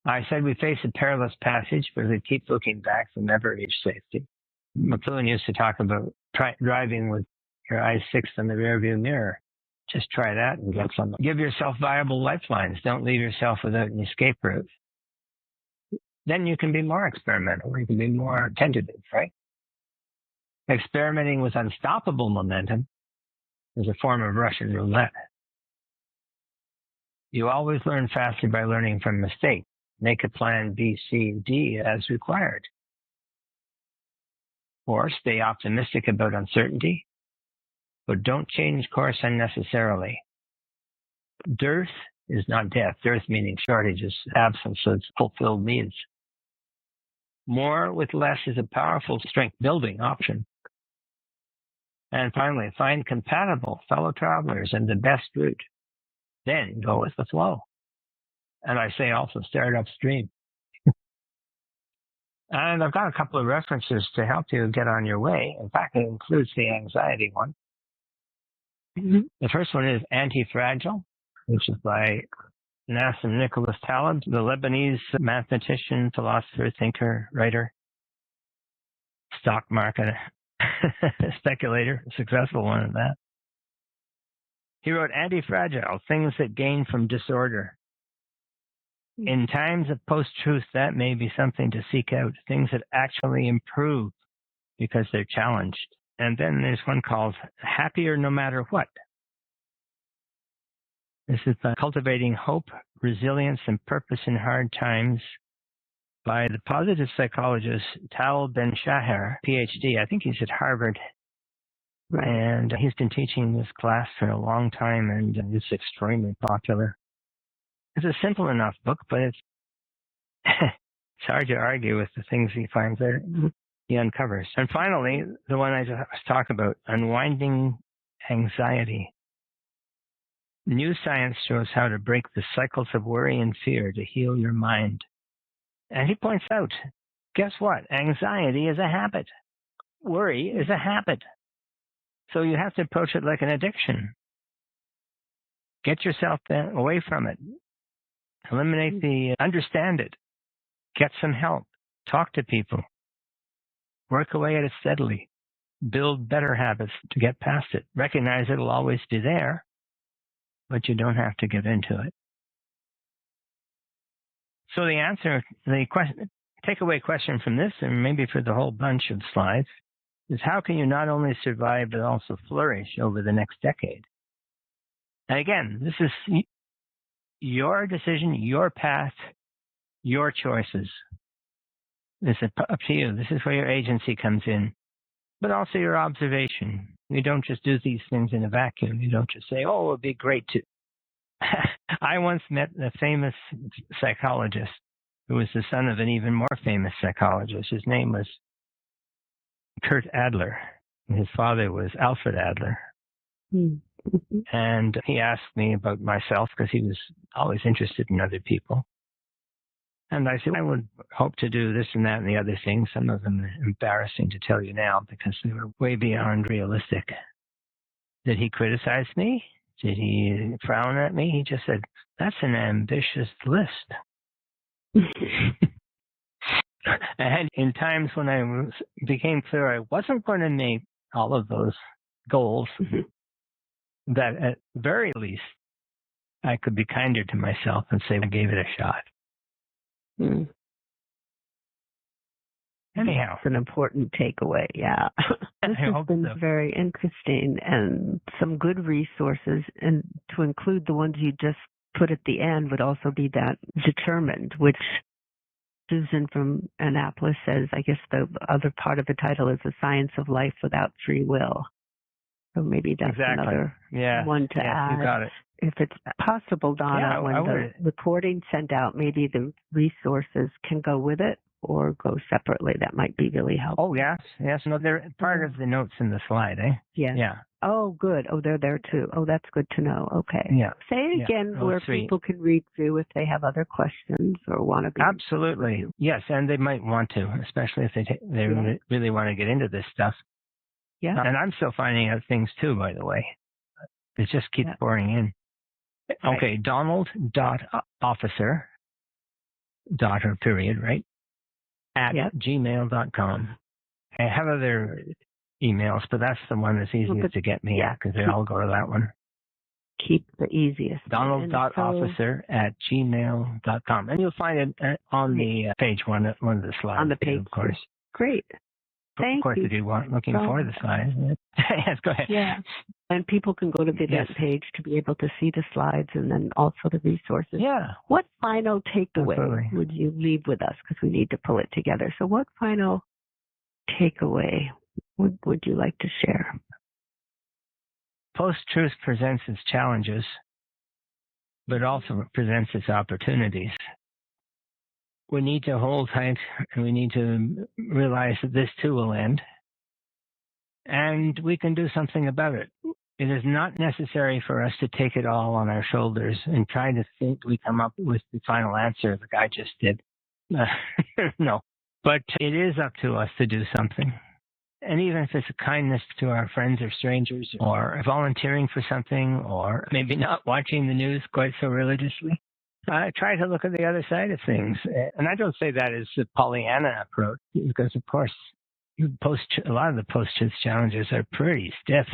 I said we face a perilous passage, but we keep looking back and never reach safety. McLuhan used to talk about driving with your eyes fixed on the rearview mirror. Just try that and get some. Give yourself viable lifelines. Don't leave yourself without an escape route. Then you can be more experimental. You can be more tentative, right? Experimenting with unstoppable momentum is a form of Russian roulette. You always learn faster by learning from mistakes. Make a plan B, C, D as required. Or stay optimistic about uncertainty, but don't change course unnecessarily. Dearth is not death. Dearth meaning shortage is absence of fulfilled needs. More with less is a powerful strength-building option. And finally, find compatible fellow travelers and the best route. Then go with the flow. And I say also start upstream. And I've got a couple of references to help you get on your way. In fact, it includes the anxiety one. The first one is Anti-Fragile, which is by Nassim Nicholas Taleb, the Lebanese mathematician, philosopher, thinker, writer, stock market speculator, successful one at that. He wrote Anti-Fragile, things that gain from disorder. In times of post-truth, that may be something to seek out, things that actually improve because they're challenged. And then there's one called Happier No Matter What. This is Cultivating Hope, Resilience, and Purpose in Hard Times by the positive psychologist Tal Ben-Shahar, PhD. I think he's at Harvard. Right. And he's been teaching this class for a long time, and it's extremely popular. It's a simple enough book, but it's hard to argue with the things he finds there. He uncovers. And finally, the one I just talked about, Unwinding Anxiety. New science shows how to break the cycles of worry and fear to heal your mind. And he points out, guess what? Anxiety is a habit. Worry is a habit. So you have to approach it like an addiction. Get yourself away from it. Eliminate understand it. Get some help. Talk to people. Work away at it steadily. Build better habits to get past it. Recognize it'll always be there, but you don't have to give into it. So the answer, the question, takeaway question from this, and maybe for the whole bunch of slides, is how can you not only survive but also flourish over the next decade? And again, this is your decision, your path, your choices. It's up to you. This is where your agency comes in, but also your observation. You don't just do these things in a vacuum. You don't just say, oh, it would be great to. I once met a famous psychologist who was the son of an even more famous psychologist. His name was Kurt Adler. His father was Alfred Adler. Mm-hmm. And he asked me about myself because he was always interested in other people. And I said, I would hope to do this and that and the other things. Some of them are embarrassing to tell you now because they were way beyond realistic. Did he criticize me? Did he frown at me? He just said, that's an ambitious list. And in times when I became clear I wasn't going to make all of those goals, that at very least I could be kinder to myself and say I gave it a shot. Anyhow. It's an important takeaway, yeah. This has been very interesting and some good resources, and to include the ones you just put at the end would also be that determined, which Susan from Annapolis says, I guess the other part of the title is The Science of Life Without Free Will. So maybe that's another one to add. You got it. If it's possible, Donna, when the recording's sent out, maybe the resources can go with it or go separately. That might be really helpful. Oh, yes. Yes. No, they're part of the notes in the slide, eh? Yeah. Yeah. Oh, good. Oh, they're there too. Oh, that's good to know. Okay. Yeah. Say again where people can read through if they have other questions or want to be. Absolutely. Yes, and they might want to, especially if they really want to get into this stuff. Yeah. And I'm still finding out things too, by the way. It just keeps pouring in. Right. Okay, Donald.officer, daughter period, right? At gmail.com. I have other emails, but that's the one that's easiest to get me at because they all go to that one. Keep the easiest. Donald.officer at gmail.com. And you'll find it on the page one of the slides. On the page, of course. Great. Thank of course, you. if you want, looking for the slides. Yes, go ahead. Yeah. And people can go to the event page to be able to see the slides and then also the resources. Yeah. What final takeaway would you leave with us? Because we need to pull it together. So what final takeaway would you like to share? Post-truth presents its challenges, but also presents its opportunities. We need to hold tight, and we need to realize that this too will end, and we can do something about it. It is not necessary for us to take it all on our shoulders and try to think we come up with the final answer the guy just did. No, but it is up to us to do something. And even if it's a kindness to our friends or strangers, or volunteering for something, or maybe not watching the news quite so religiously, try to look at the other side of things. And I don't say that as the Pollyanna approach, because, of course, a lot of the post-truth challenges are pretty stiff.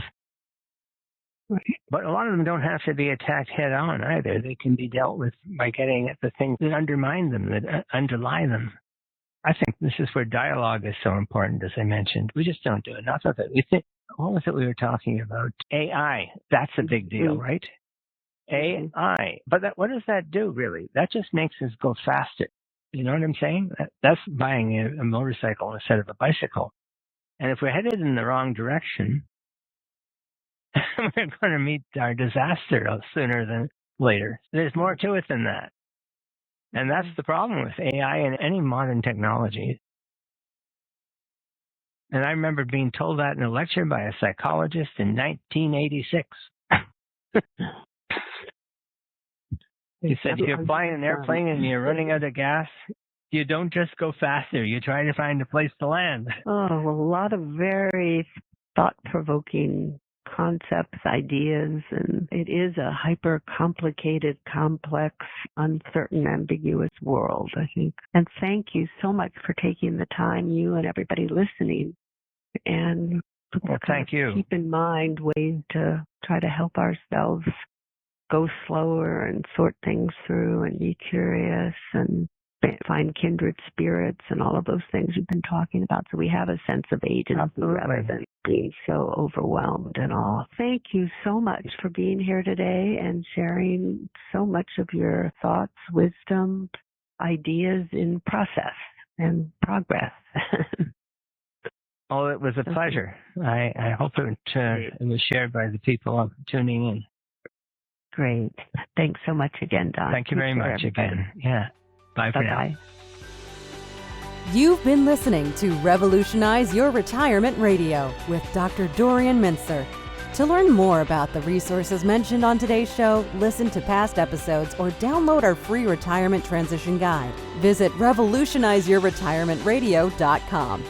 Right. But a lot of them don't have to be attacked head-on either. They can be dealt with by getting at the things that undermine them, that underlie them. I think this is where dialogue is so important, as I mentioned. We just don't do enough of it. We think, what was it we were talking about? AI. That's a big deal, right? AI. But what does that do, really? That just makes us go faster. You know what I'm saying? That's buying a motorcycle instead of a bicycle. And if we're headed in the wrong direction, we're going to meet our disaster sooner than later. There's more to it than that. And that's the problem with AI and any modern technology. And I remember being told that in a lecture by a psychologist in 1986. He said, if you're flying an airplane and you're running out of gas, you don't just go faster. You try to find a place to land. Oh, a lot of very thought-provoking concepts, ideas, and it is a hyper complicated, complex, uncertain, ambiguous world, I think. And thank you so much for taking the time, you and everybody listening, and Well, thank you. keep in mind ways to try to help ourselves go slower and sort things through and be curious and find kindred spirits and all of those things you've been talking about, so we have a sense of agency rather than being so overwhelmed and all. Thank you so much for being here today and sharing so much of your thoughts, wisdom, ideas in process and progress. Oh, it was a pleasure. I hope it was shared by the people tuning in. Great. Thanks so much again, Don. Thank you very much again. Yeah. Bye for now. You've been listening to Revolutionize Your Retirement Radio with Dr. Dorian Mintzer. To learn more about the resources mentioned on today's show, listen to past episodes, or download our free retirement transition guide, visit revolutionizeyourretirementradio.com.